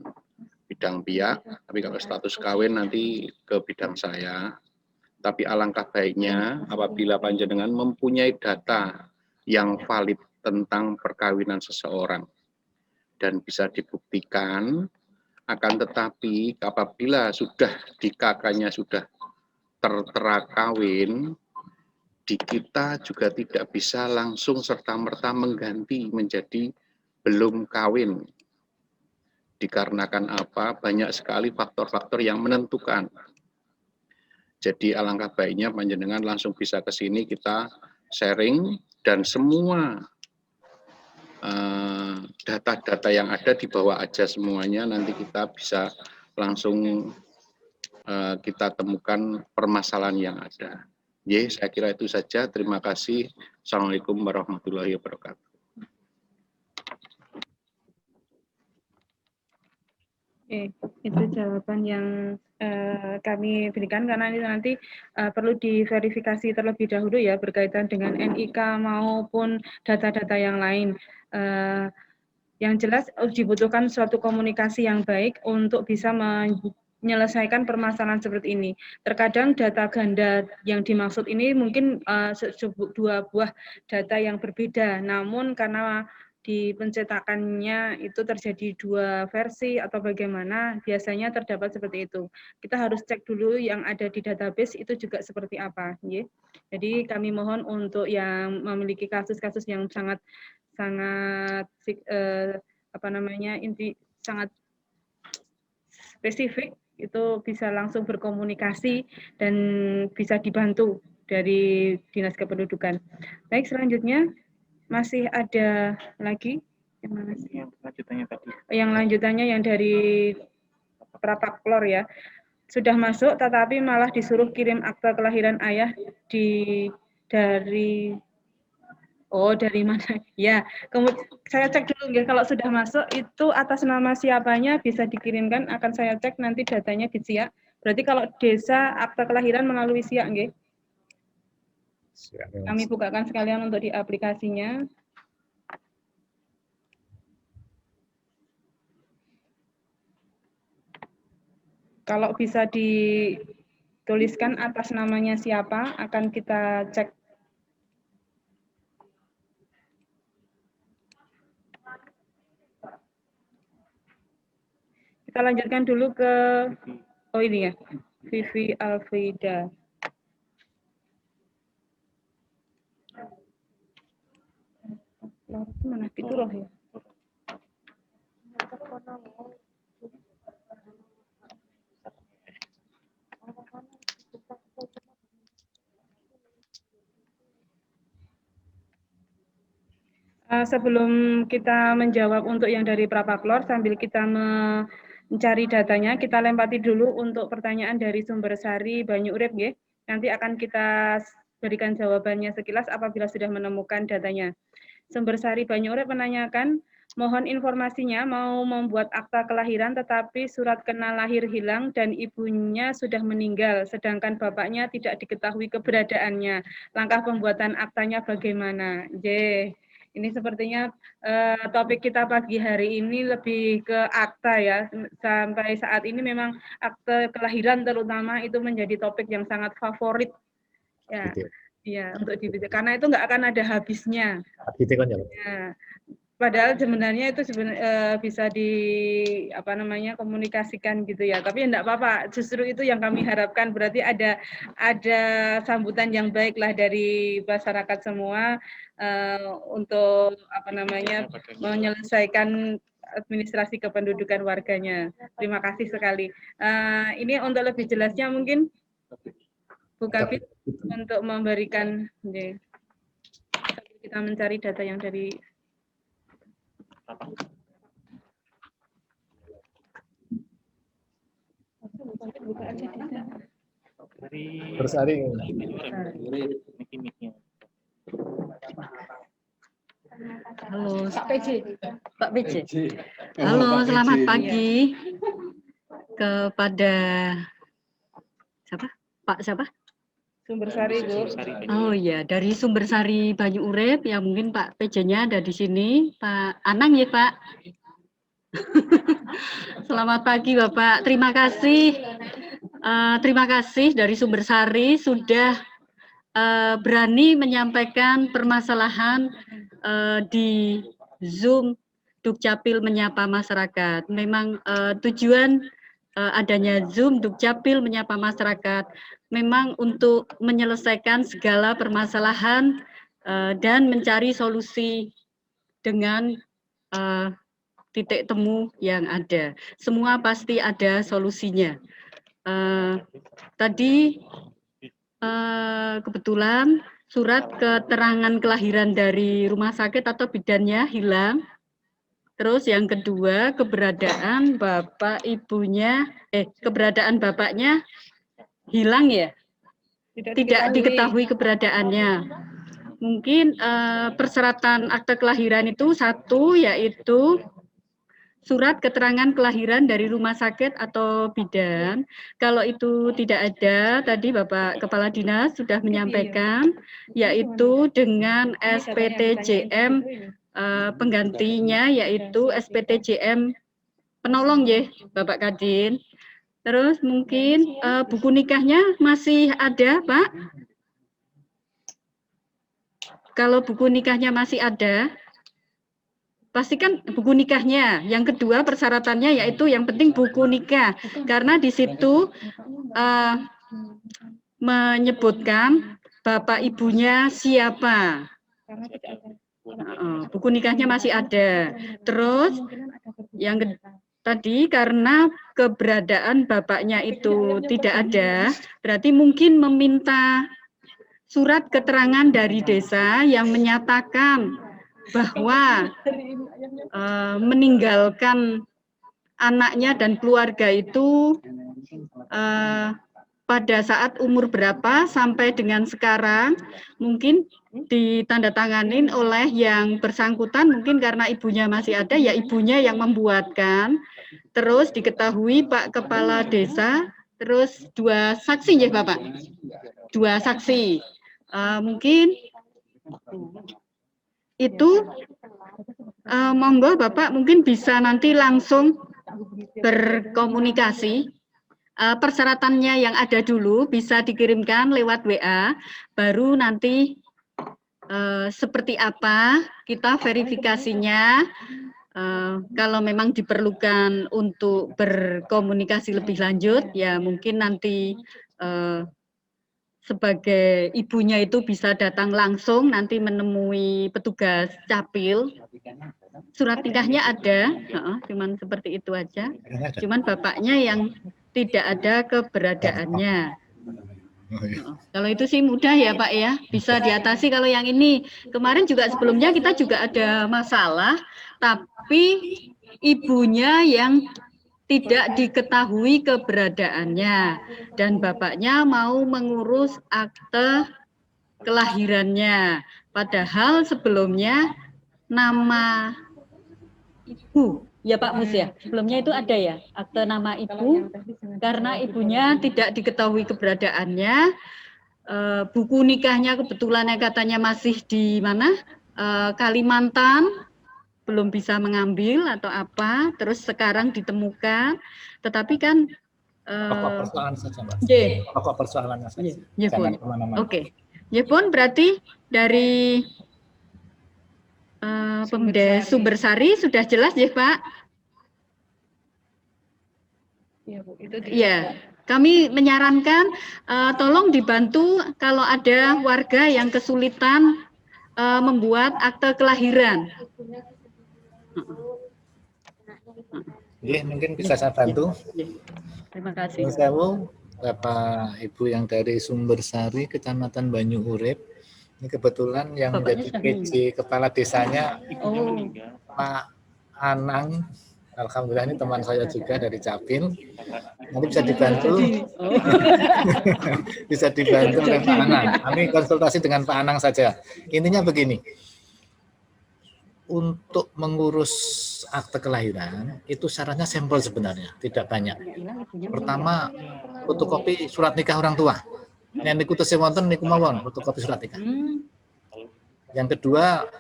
bidang pihak, tapi kalau status kawin nanti ke bidang saya. Tapi alangkah baiknya apabila panjenengan mempunyai data yang valid tentang perkawinan seseorang dan bisa dibuktikan, akan tetapi apabila sudah di KK-nya sudah tertera kawin, di kita juga tidak bisa langsung serta-merta mengganti menjadi belum kawin. Dikarenakan apa? Banyak sekali faktor-faktor yang menentukan. Jadi alangkah baiknya panjenengan langsung bisa ke sini, kita sharing dan semua data-data yang ada dibawa aja semuanya, nanti kita bisa langsung kita temukan permasalahan yang ada. Saya kira itu saja. Terima kasih. Assalamualaikum warahmatullahi wabarakatuh. Itu jawaban yang kami berikan, karena ini nanti perlu diverifikasi terlebih dahulu ya berkaitan dengan NIK maupun data-data yang lain. Yang jelas dibutuhkan suatu komunikasi yang baik untuk bisa menyelesaikan permasalahan seperti ini. Terkadang data ganda yang dimaksud ini mungkin 2 buah data yang berbeda, namun karena di pencetakannya itu terjadi 2 versi atau bagaimana, biasanya terdapat seperti itu. Kita harus cek dulu yang ada di database itu juga seperti apa. Jadi kami mohon untuk yang memiliki kasus-kasus yang sangat sangat spesifik, itu bisa langsung berkomunikasi dan bisa dibantu dari Dinas Kependudukan. Baik, selanjutnya masih ada lagi yang mana sih? Yang lanjutannya yang dari Prapaklor ya. Sudah masuk tetapi malah disuruh kirim akta kelahiran ayah dari Oh, dari mana? Ya, kemudian saya cek dulu ya. Kalau sudah masuk itu atas nama siapanya bisa dikirimkan. Akan saya cek nanti datanya di SIAK. Berarti kalau desa akta kelahiran melalui SIAK, nggih. Kami bukakan sekalian untuk di aplikasinya. Kalau bisa dituliskan atas namanya siapa, akan kita cek. Kita lanjutkan dulu ke, oh ini ya, Vivi Alfrida. Mana itu roh ya? Sebelum kita menjawab untuk yang dari Prapaklor, sambil kita mencari datanya, kita lempati dulu untuk pertanyaan dari Sumbersari Banyu Urip, ya. Nanti akan kita berikan jawabannya sekilas apabila sudah menemukan datanya. Sumbersari Banyu Urip menanyakan, mohon informasinya mau membuat akta kelahiran tetapi surat kenal lahir hilang dan ibunya sudah meninggal, sedangkan bapaknya tidak diketahui keberadaannya. Langkah pembuatan aktanya bagaimana? Ini sepertinya topik kita pagi hari ini lebih ke akta ya. Sampai saat ini memang akte kelahiran terutama itu menjadi topik yang sangat favorit. Ya, ya untuk dibicarakan karena itu nggak akan ada habisnya. Ya. Padahal sebenarnya itu bisa komunikasikan gitu ya. Tapi enggak apa-apa. Justru itu yang kami harapkan, berarti ada sambutan yang baik lah dari masyarakat semua untuk menyelesaikan administrasi kependudukan warganya. Terima kasih sekali. Ini untuk lebih jelasnya mungkin Bu Kabit untuk memberikan kita mencari data yang dari Bersari. Halo, Pak PJ. Halo, selamat pagi kepada siapa? Pak siapa? Sumbersari, Bu. Oh iya, dari Sumbersari Banyu Urip, yang mungkin Pak PJ-nya ada di sini, Pak Anang ya, Pak. Selamat pagi, Bapak. Terima kasih dari Sumbersari sudah berani menyampaikan permasalahan di Zoom Dukcapil Menyapa Masyarakat. Memang tujuan adanya Zoom Dukcapil Menyapa Masyarakat memang untuk menyelesaikan segala permasalahan dan mencari solusi dengan titik temu yang ada. Semua pasti ada solusinya. Tadi kebetulan surat keterangan kelahiran dari rumah sakit atau bidannya hilang. Terus yang kedua, keberadaan bapaknya hilang ya? Tidak diketahui keberadaannya. Mungkin persyaratan akte kelahiran itu satu, yaitu surat keterangan kelahiran dari rumah sakit atau bidan. Kalau itu tidak ada, tadi Bapak Kepala Dinas sudah menyampaikan, yaitu dengan SPTJM penggantinya, yaitu SPTJM penolong ya, Bapak Kadin. Terus mungkin buku nikahnya masih ada, Pak? Kalau buku nikahnya masih ada, pastikan buku nikahnya. Yang kedua persyaratannya yaitu yang penting buku nikah, karena di situ menyebutkan bapak ibunya siapa. Buku nikahnya masih ada. Terus yang tadi karena keberadaan bapaknya itu tidak ada, berarti mungkin meminta surat keterangan dari desa yang menyatakan bahwa meninggalkan anaknya dan keluarga itu pada saat umur berapa sampai dengan sekarang, mungkin ditandatanganin oleh yang bersangkutan, mungkin karena ibunya masih ada, ya ibunya yang membuatkan, terus diketahui Pak Kepala Desa, terus 2 saksi ya Bapak? 2 saksi. Mungkin itu monggo Bapak mungkin bisa nanti langsung berkomunikasi. Persyaratannya yang ada dulu bisa dikirimkan lewat WA, baru nanti seperti apa kita verifikasinya. Kalau memang diperlukan untuk berkomunikasi lebih lanjut, ya mungkin nanti sebagai ibunya itu bisa datang langsung nanti menemui petugas capil. Surat nikahnya ada, cuman seperti itu aja. Cuman bapaknya yang tidak ada keberadaannya. Kalau itu sih mudah ya Pak ya, bisa diatasi. Kalau yang ini kemarin juga sebelumnya kita juga ada masalah, tapi ibunya yang tidak diketahui keberadaannya dan bapaknya mau mengurus akte kelahirannya. Padahal sebelumnya nama ibu, ya Pak Mus ya, sebelumnya itu ada ya akte nama ibu, karena ibunya tidak diketahui keberadaannya. Buku nikahnya kebetulan katanya masih di mana, Kalimantan, belum bisa mengambil atau apa, terus sekarang ditemukan, tetapi kan pokok persoalan saja Mbak. Pokok persoalannya saja. Jangan kemana-mana. Oke. Ya pun berarti dari Pemda Sumbersari sudah jelas ya Pak? Iya Bu, itu ya. Kami menyarankan tolong dibantu kalau ada warga yang kesulitan membuat akte kelahiran. Mungkin bisa saya bantu. Terima kasih. Bapak Ibu yang dari Sumbersari, Kecamatan Banyu Urip. Ini kebetulan yang menjadi PJ kepala desanya Pak Anang. Alhamdulillah ini teman saya juga dari Capil. Nanti bisa dibantu. Bisa dibantu oleh Pak Anang. Kami konsultasi dengan Pak Anang saja. Intinya begini. Untuk mengurus akte kelahiran itu syaratnya sampel sebenarnya, tidak banyak. Pertama, fotokopi surat nikah orang tua. Yang niku tesih wonten niku mawon fotokopi surat nikah. Yang kedua,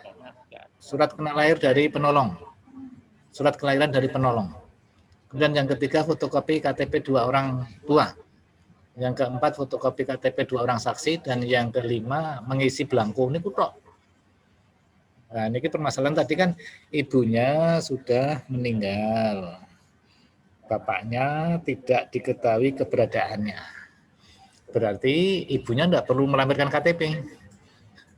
surat kena lahir dari penolong. Surat kelahiran dari penolong. Kemudian yang ketiga, fotokopi KTP 2 orang tua. Yang keempat, fotokopi KTP 2 orang saksi, dan yang kelima mengisi belangko niku tok. Nah, ini permasalahan tadi kan ibunya sudah meninggal. Bapaknya tidak diketahui keberadaannya. Berarti ibunya tidak perlu melampirkan KTP.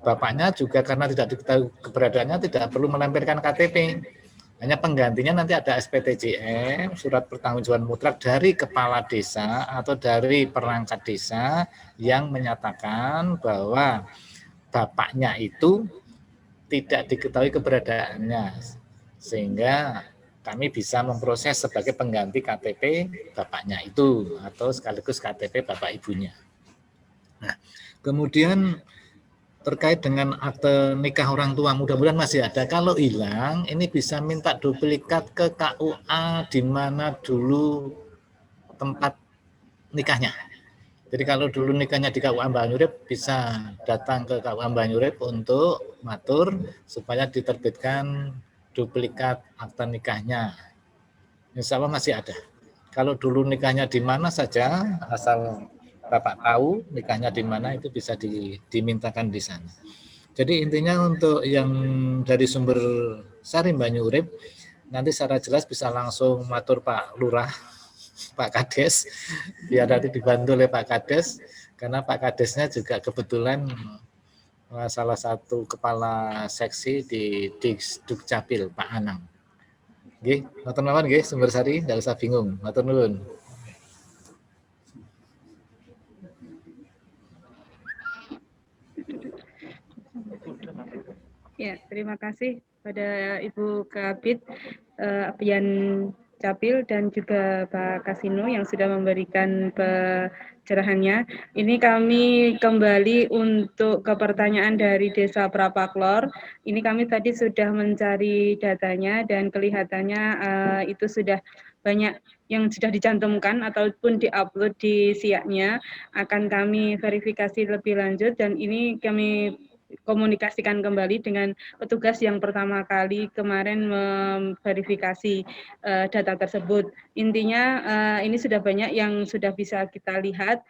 Bapaknya juga karena tidak diketahui keberadaannya tidak perlu melampirkan KTP. Hanya penggantinya nanti ada SPTJM, surat pertanggungjawaban mutlak dari kepala desa atau dari perangkat desa yang menyatakan bahwa bapaknya itu tidak diketahui keberadaannya, sehingga kami bisa memproses sebagai pengganti KTP bapaknya itu atau sekaligus KTP bapak ibunya. Nah, kemudian terkait dengan akte nikah orang tua, mudah-mudahan masih ada. Kalau hilang, ini bisa minta duplikat ke KUA di mana dulu tempat nikahnya. Jadi kalau dulu nikahnya di KUA Banyurip, bisa datang ke KUA Banyurip untuk matur supaya diterbitkan duplikat akta nikahnya. Insya Allah masih ada. Kalau dulu nikahnya di mana saja, asal Bapak tahu nikahnya di mana, itu bisa dimintakan di sana. Jadi intinya untuk yang dari Sumbersari Banyurip, nanti secara jelas bisa langsung matur Pak Lurah, Pak Kades, biar nanti dibantu oleh Pak Kades, karena Pak Kadesnya juga kebetulan salah satu kepala seksi di Dukcapil, Pak Anang. Nggih, matur nuwun nggih Sumbersari, enggak usah bingung. Matur nuwun. Ya, terima kasih pada Ibu Kabid yang Capil dan juga Pak Kasino yang sudah memberikan pencerahannya. Ini kami kembali untuk ke pertanyaan dari Desa Prapaklor. Ini kami tadi sudah mencari datanya dan kelihatannya itu sudah banyak yang sudah dicantumkan ataupun diupload di SIA-nya. Akan kami verifikasi lebih lanjut dan ini kami komunikasikan kembali dengan petugas yang pertama kali kemarin memverifikasi data tersebut. Intinya ini sudah banyak yang sudah bisa kita lihat,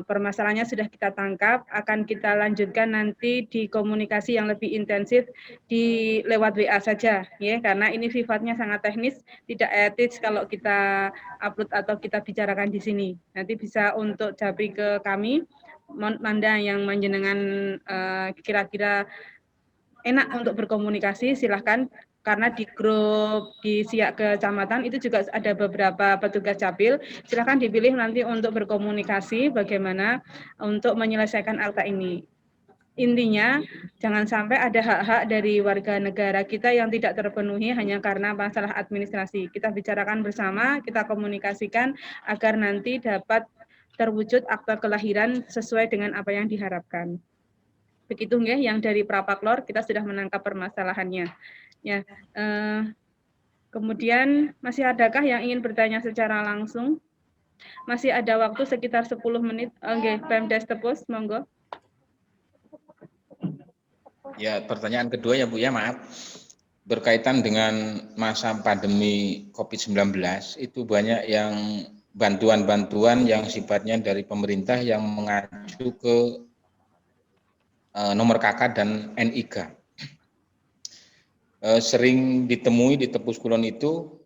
permasalahannya sudah kita tangkap, akan kita lanjutkan nanti di komunikasi yang lebih intensif di lewat WA saja, ya, karena ini sifatnya sangat teknis, tidak etis kalau kita upload atau kita bicarakan di sini. Nanti bisa untuk japri ke kami, Manda yang menjenengan kira-kira enak untuk berkomunikasi, silahkan, karena di grup di SIAK Kecamatan itu juga ada beberapa petugas capil, silahkan dipilih nanti untuk berkomunikasi bagaimana untuk menyelesaikan akta ini. Intinya, jangan sampai ada hak-hak dari warga negara kita yang tidak terpenuhi hanya karena masalah administrasi. Kita bicarakan bersama, kita komunikasikan agar nanti dapat terwujud akta kelahiran sesuai dengan apa yang diharapkan. Begitu nggih, yang dari Prapaklor kita sudah menangkap permasalahannya. Ya, kemudian masih adakah yang ingin bertanya secara langsung? Masih ada waktu sekitar 10 menit. Oke, Pemdes Tepus, monggo. Ya, pertanyaan kedua ya Bu ya, maaf. Berkaitan dengan masa pandemi COVID-19, itu banyak yang bantuan-bantuan yang sifatnya dari pemerintah yang mengacu ke nomor KK dan NIK. Sering ditemui di Tepus Kulon itu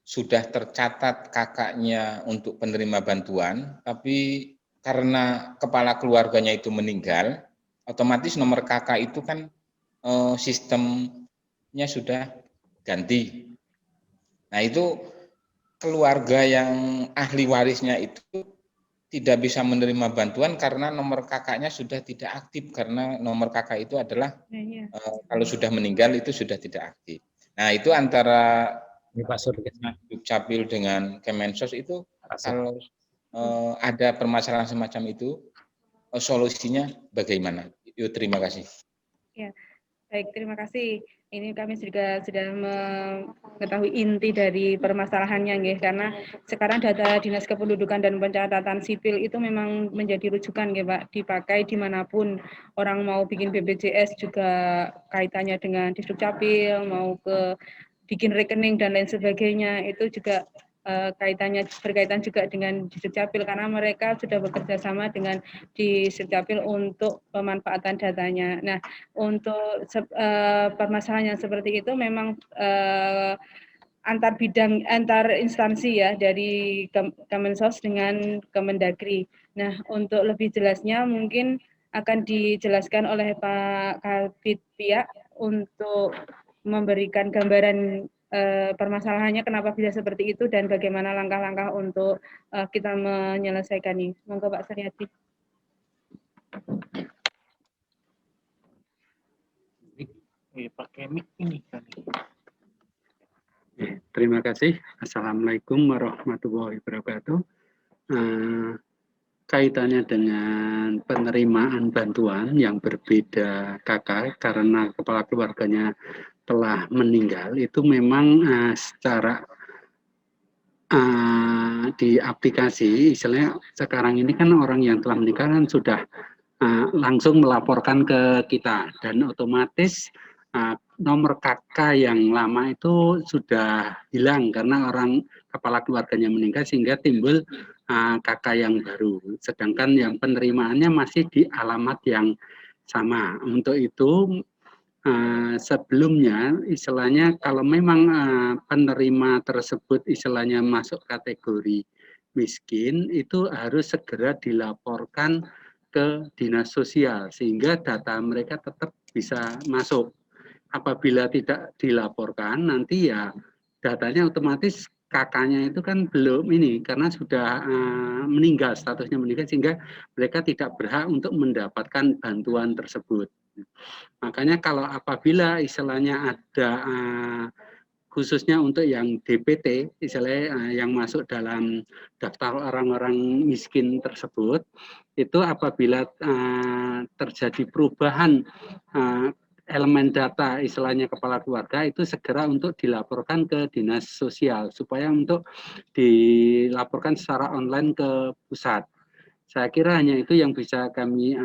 sudah tercatat kakaknya untuk penerima bantuan, tapi karena kepala keluarganya itu meninggal, otomatis nomor KK itu kan sistemnya sudah ganti. Nah, itu keluarga yang ahli warisnya itu tidak bisa menerima bantuan karena nomor kakaknya sudah tidak aktif, karena nomor kakak itu adalah kalau sudah meninggal itu sudah tidak aktif. Nah, itu antara Dukcapil dengan Kemensos itu kalau ada permasalahan semacam itu, solusinya bagaimana? Yuk, terima kasih. Ya, baik, terima kasih. Ini kami juga sudah mengetahui inti dari permasalahannya, nggih, karena sekarang data Dinas Kependudukan dan Pencatatan Sipil itu memang menjadi rujukan, nggih, Pak, dipakai dimanapun orang mau bikin BPJS juga kaitannya dengan Dukcapil, mau ke bikin rekening dan lain sebagainya, itu juga berkaitan juga dengan Dukcapil karena mereka sudah bekerja sama dengan di Dukcapil untuk pemanfaatan datanya. Nah, untuk permasalahan yang seperti itu memang antar instansi ya dari Kemensos dengan Kemendagri. Nah, untuk lebih jelasnya mungkin akan dijelaskan oleh Pak Kabid Pihak untuk memberikan gambaran permasalahannya kenapa bisa seperti itu dan bagaimana langkah-langkah untuk kita menyelesaikannya. Monggo Pak Suryadi. Pakai mic ini kan. Terima kasih. Assalamualaikum warahmatullahi wabarakatuh. Kaitannya dengan penerimaan bantuan yang berbeda kakak karena kepala keluarganya telah meninggal, itu memang secara di aplikasi, istilahnya sekarang ini kan orang yang telah meninggal kan sudah langsung melaporkan ke kita dan otomatis nomor KK yang lama itu sudah hilang karena orang kepala keluarganya meninggal sehingga timbul KK yang baru. Sedangkan yang penerimaannya masih di alamat yang sama. Untuk itu sebelumnya istilahnya kalau memang penerima tersebut istilahnya masuk kategori miskin, itu harus segera dilaporkan ke dinas sosial sehingga data mereka tetap bisa masuk. Apabila tidak dilaporkan nanti ya datanya otomatis kakaknya itu kan belum ini karena sudah meninggal, statusnya meninggal sehingga mereka tidak berhak untuk mendapatkan bantuan tersebut. Makanya kalau apabila istilahnya ada khususnya untuk yang DPT, misalnya yang masuk dalam daftar orang-orang miskin tersebut, itu apabila terjadi perubahan elemen data istilahnya kepala keluarga itu segera untuk dilaporkan ke dinas sosial supaya untuk dilaporkan secara online ke pusat. Saya kira hanya itu yang bisa kami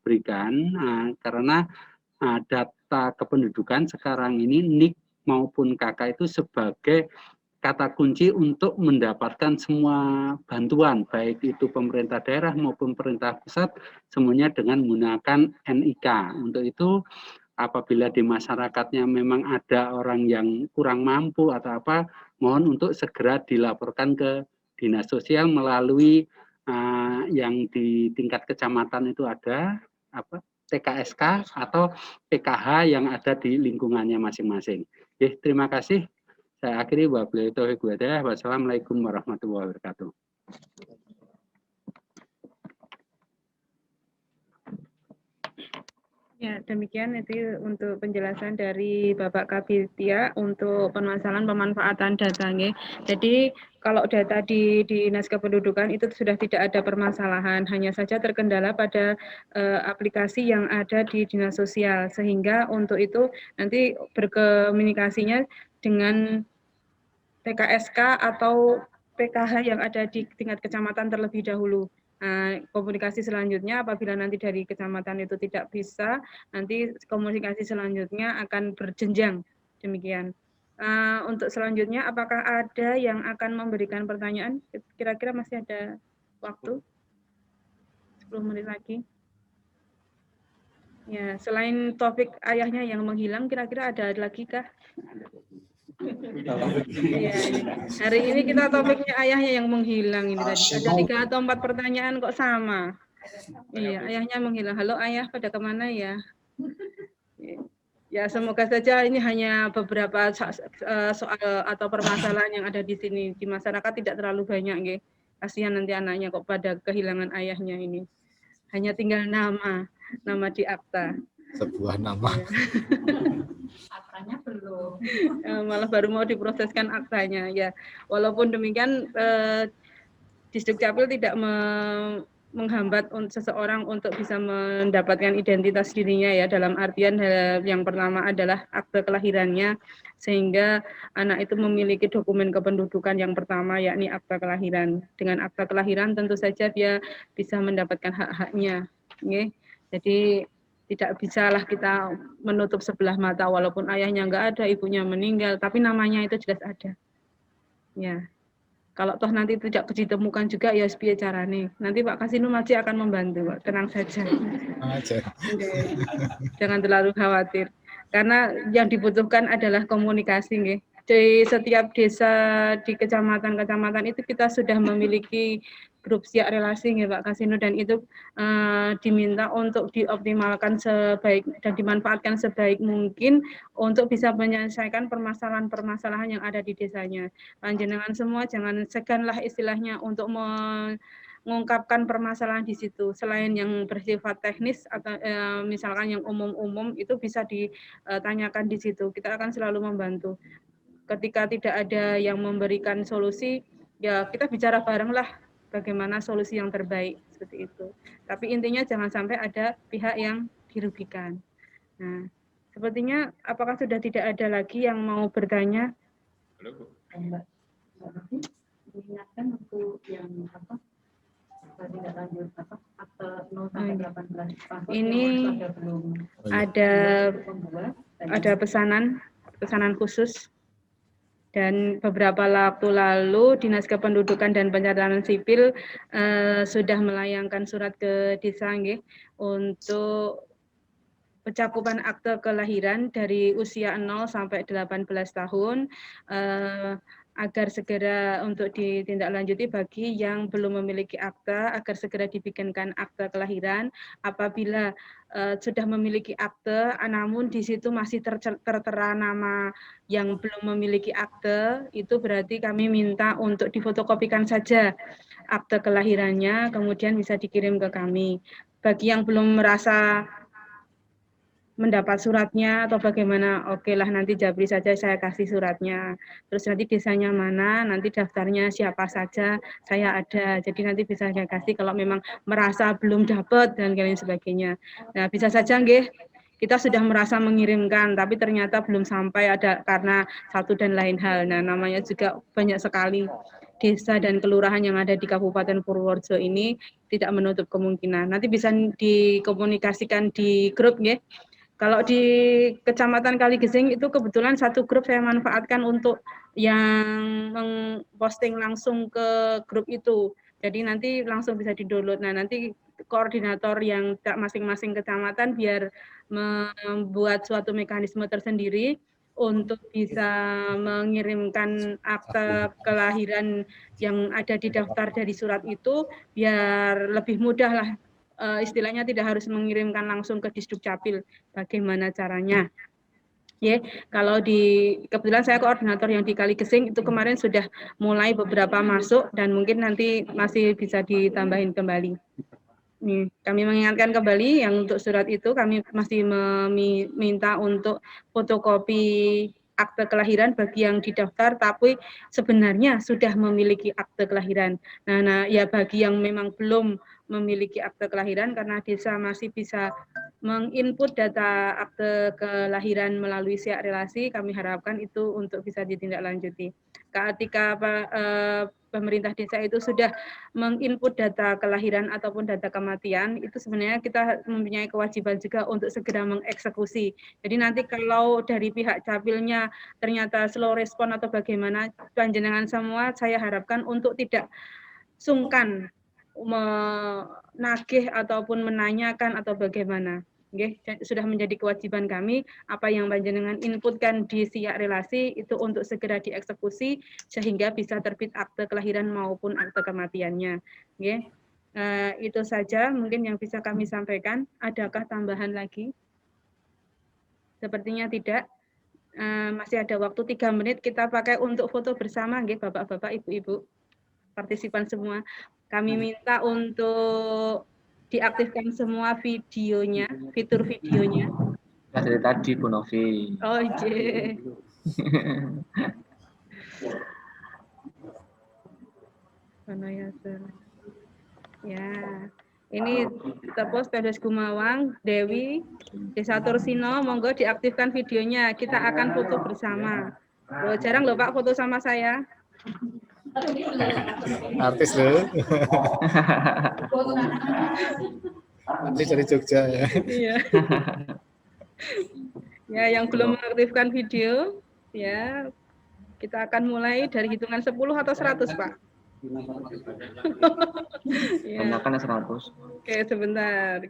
berikan karena data kependudukan sekarang ini NIK maupun KK itu sebagai kata kunci untuk mendapatkan semua bantuan, baik itu pemerintah daerah maupun pemerintah pusat, semuanya dengan menggunakan NIK. Untuk itu, apabila di masyarakatnya memang ada orang yang kurang mampu atau apa, mohon untuk segera dilaporkan ke dinas sosial melalui yang di tingkat kecamatan itu ada TKSK atau PKH yang ada di lingkungannya masing-masing. Terima kasih. Saya akhiri wabillahi taufiq wal hidayah. Wassalamualaikum warahmatullahi wabarakatuh. Ya, demikian itu untuk penjelasan dari Bapak Kabid Tia untuk permasalahan pemanfaatan data. Jadi kalau data di Dinas Kependudukan itu sudah tidak ada permasalahan, hanya saja terkendala pada aplikasi yang ada di Dinas Sosial, sehingga untuk itu nanti berkomunikasinya dengan TKSK atau PKH yang ada di tingkat kecamatan terlebih dahulu. Komunikasi selanjutnya apabila nanti dari kecamatan itu tidak bisa, nanti komunikasi selanjutnya akan berjenjang. Demikian. Untuk selanjutnya, apakah ada yang akan memberikan pertanyaan? Kira-kira masih ada waktu? 10 menit lagi. Ya, selain topik ayahnya yang menghilang, kira-kira ada lagi kah? Ya, hari ini kita topiknya ayahnya yang menghilang ini tadi. Ada 3 atau 4 pertanyaan kok sama. Iya, ayahnya menghilang. Halo ayah, pada kemana ya? Ya, semoga saja ini hanya beberapa soal atau permasalahan yang ada di sini. Di masyarakat tidak terlalu banyak, nggih. Kasihan nanti anaknya kok pada kehilangan ayahnya ini. Hanya tinggal nama di akta. Sebuah nama. Aktanya belum. Malah baru mau diproseskan aktanya ya. Walaupun demikian Disdukcapil tidak menghambat seseorang untuk bisa mendapatkan identitas dirinya ya, dalam artian yang pertama adalah akte kelahirannya, sehingga anak itu memiliki dokumen kependudukan yang pertama yakni akte kelahiran. Dengan akte kelahiran tentu saja dia bisa mendapatkan hak-haknya. Jadi tidak bisalah kita menutup sebelah mata walaupun ayahnya nggak ada, ibunya meninggal, tapi namanya itu jelas ada. Ya, kalau toh nanti tidak ditemukan juga ya sepiye carane. Nanti Pak Kasino masih akan membantu, Pak. Tenang saja. Jangan terlalu khawatir. Karena yang dibutuhkan adalah komunikasi, nggih. Di setiap desa di kecamatan-kecamatan itu kita sudah memiliki grup siak relasi ya Pak Kasino, dan itu diminta untuk dioptimalkan sebaik dan dimanfaatkan sebaik mungkin untuk bisa menyelesaikan permasalahan-permasalahan yang ada di desanya. Panjenengan semua jangan seganlah istilahnya untuk mengungkapkan permasalahan di situ. Selain yang bersifat teknis atau misalkan yang umum-umum itu bisa ditanyakan di situ. Kita akan selalu membantu. Ketika tidak ada yang memberikan solusi, ya kita bicara bareng lah bagaimana solusi yang terbaik seperti itu. Tapi intinya jangan sampai ada pihak yang dirugikan. Nah, sepertinya apakah sudah tidak ada lagi yang mau bertanya? Halo, Bu. Diingatkan untuk yang apa? Tidak lanjut apa? Akte 0-18. Ini ada pesanan khusus. Dan beberapa waktu lalu Dinas Kependudukan dan Pencatatan Sipil sudah melayangkan surat ke desa untuk pencakupan akte kelahiran dari usia 0 sampai 18 tahun agar segera untuk ditindaklanjuti bagi yang belum memiliki akte, agar segera dibikinkan akte kelahiran. Apabila sudah memiliki akte, namun di situ masih tertera nama yang belum memiliki akte, itu berarti kami minta untuk difotokopikan saja akte kelahirannya, kemudian bisa dikirim ke kami. Bagi yang belum merasa mendapat suratnya atau bagaimana? Oke lah, nanti Japri saja saya kasih suratnya. Terus nanti desanya mana, nanti daftarnya siapa saja, saya ada. Jadi nanti bisa saya kasih kalau memang merasa belum dapat dan lain sebagainya. Nah, bisa saja nggih, kita sudah merasa mengirimkan, tapi ternyata belum sampai ada karena satu dan lain hal. Nah, namanya juga banyak sekali desa dan kelurahan yang ada di Kabupaten Purworejo ini tidak menutup kemungkinan. Nanti bisa dikomunikasikan di grup nggih. Kalau di Kecamatan Kaligesing itu kebetulan satu grup saya manfaatkan untuk yang memposting langsung ke grup itu. Jadi nanti langsung bisa di-download. Nah, nanti koordinator yang masing-masing kecamatan biar membuat suatu mekanisme tersendiri untuk bisa mengirimkan akte kelahiran yang ada di daftar dari surat itu biar lebih mudah lah, istilahnya tidak harus mengirimkan langsung ke Disdukcapil. Bagaimana caranya? Ya, kalau kebetulan saya koordinator yang di Kaligesing itu kemarin sudah mulai beberapa masuk dan mungkin nanti masih bisa ditambahin kembali. Nih, kami mengingatkan kembali yang untuk surat itu kami masih meminta untuk fotokopi akte kelahiran bagi yang didaftar tapi sebenarnya sudah memiliki akte kelahiran. Nah, ya bagi yang memang belum memiliki akte kelahiran karena desa masih bisa menginput data akte kelahiran melalui siak relasi, kami harapkan itu untuk bisa ditindaklanjuti. Ketika pemerintah desa itu sudah menginput data kelahiran ataupun data kematian, itu sebenarnya kita mempunyai kewajiban juga untuk segera mengeksekusi. Jadi nanti kalau dari pihak capilnya ternyata slow respon atau bagaimana, panjenengan semua saya harapkan untuk tidak sungkan menagih ataupun menanyakan atau bagaimana. Oke, sudah menjadi kewajiban kami apa yang panjenengan inputkan di siak relasi itu untuk segera dieksekusi sehingga bisa terbit akte kelahiran maupun akte kematiannya. Oke. Itu saja mungkin yang bisa kami sampaikan. Adakah tambahan lagi? Sepertinya tidak. Masih ada waktu 3 menit kita pakai untuk foto bersama, nggih, Bapak-bapak, Ibu-ibu, partisipan semua. Kami minta untuk diaktifkan semua videonya, fitur videonya. Dari tadi Bu Novi. Oh iya. Mana ya, ya. Ini Tepos Pedes Gumawang, Dewi, Desa Tursino, monggo diaktifkan videonya. Kita akan foto bersama. Loh, jarang loh Pak foto sama saya. Artis loh. Ini dari Jogja ya. Iya. Ya, yang belum mengaktifkan video, ya kita akan mulai dari hitungan 10 atau 100 Pak. Ya. Tanyakan 100. Oke, sebentar.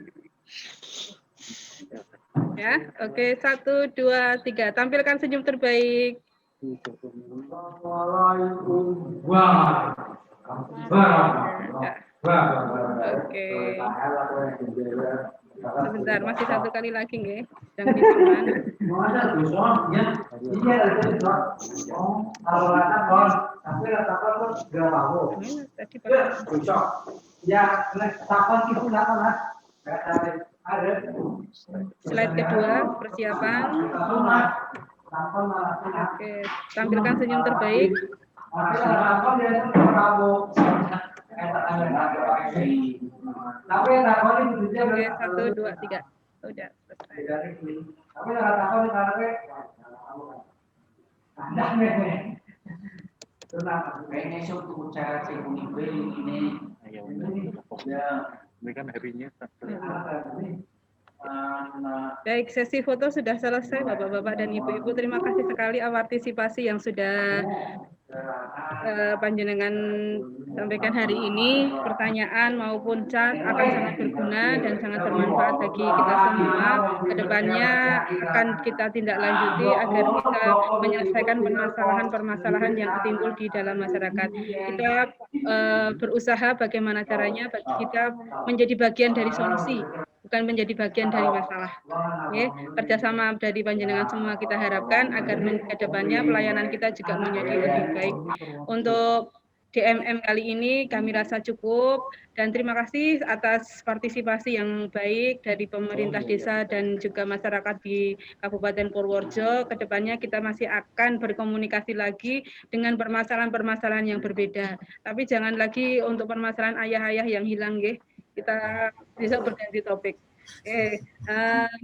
Ya, oke, 1, 2, 3. Tampilkan senyum terbaik. Oke. Sebentar, masih 1 kali lagi nggih. Sedang hitungan. Tadi slide kedua, persiapan. Oke, tampilkan senyum terbaik. Oke, 1, 2, 3. Udah selesai. Baik, sesi foto sudah selesai Bapak-bapak dan Ibu-ibu. Terima kasih sekali partisipasi yang sudah panjenengan sampaikan hari ini. Pertanyaan maupun chat akan sangat berguna dan sangat bermanfaat bagi kita semua. Kedepannya akan kita tindak lanjuti agar bisa menyelesaikan permasalahan-permasalahan yang timbul di dalam masyarakat. Kita berusaha bagaimana caranya bagi kita menjadi bagian dari solusi, bukan menjadi bagian dari masalah. Oke, kerjasama dari panjenengan semua kita harapkan agar ke depannya pelayanan kita juga menjadi lebih baik. Untuk DMM kali ini kami rasa cukup, dan terima kasih atas partisipasi yang baik dari pemerintah desa dan juga masyarakat di Kabupaten Purworejo. Kedepannya kita masih akan berkomunikasi lagi dengan permasalahan-permasalahan yang berbeda. Tapi jangan lagi untuk permasalahan ayah-ayah yang hilang, nggih. Kita bisa berganti topik.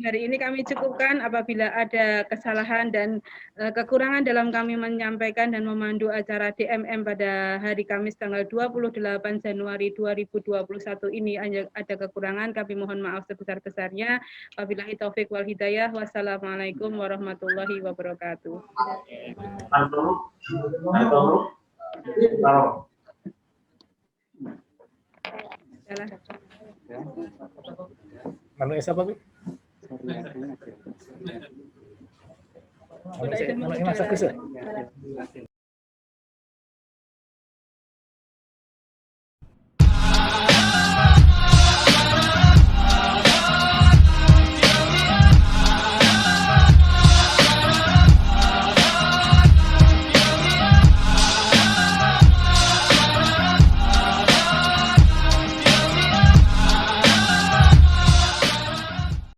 Hari ini kami cukupkan. Apabila ada kesalahan dan kekurangan dalam kami menyampaikan dan memandu acara DMM pada hari Kamis tanggal 28 Januari 2021 ini ada kekurangan, kami mohon maaf sebesar-besarnya. Wabillahi taufik wal hidayah. Wassalamualaikum warahmatullahi wabarakatuh. Manu siapa, Bu? Manu Mas Agus ya?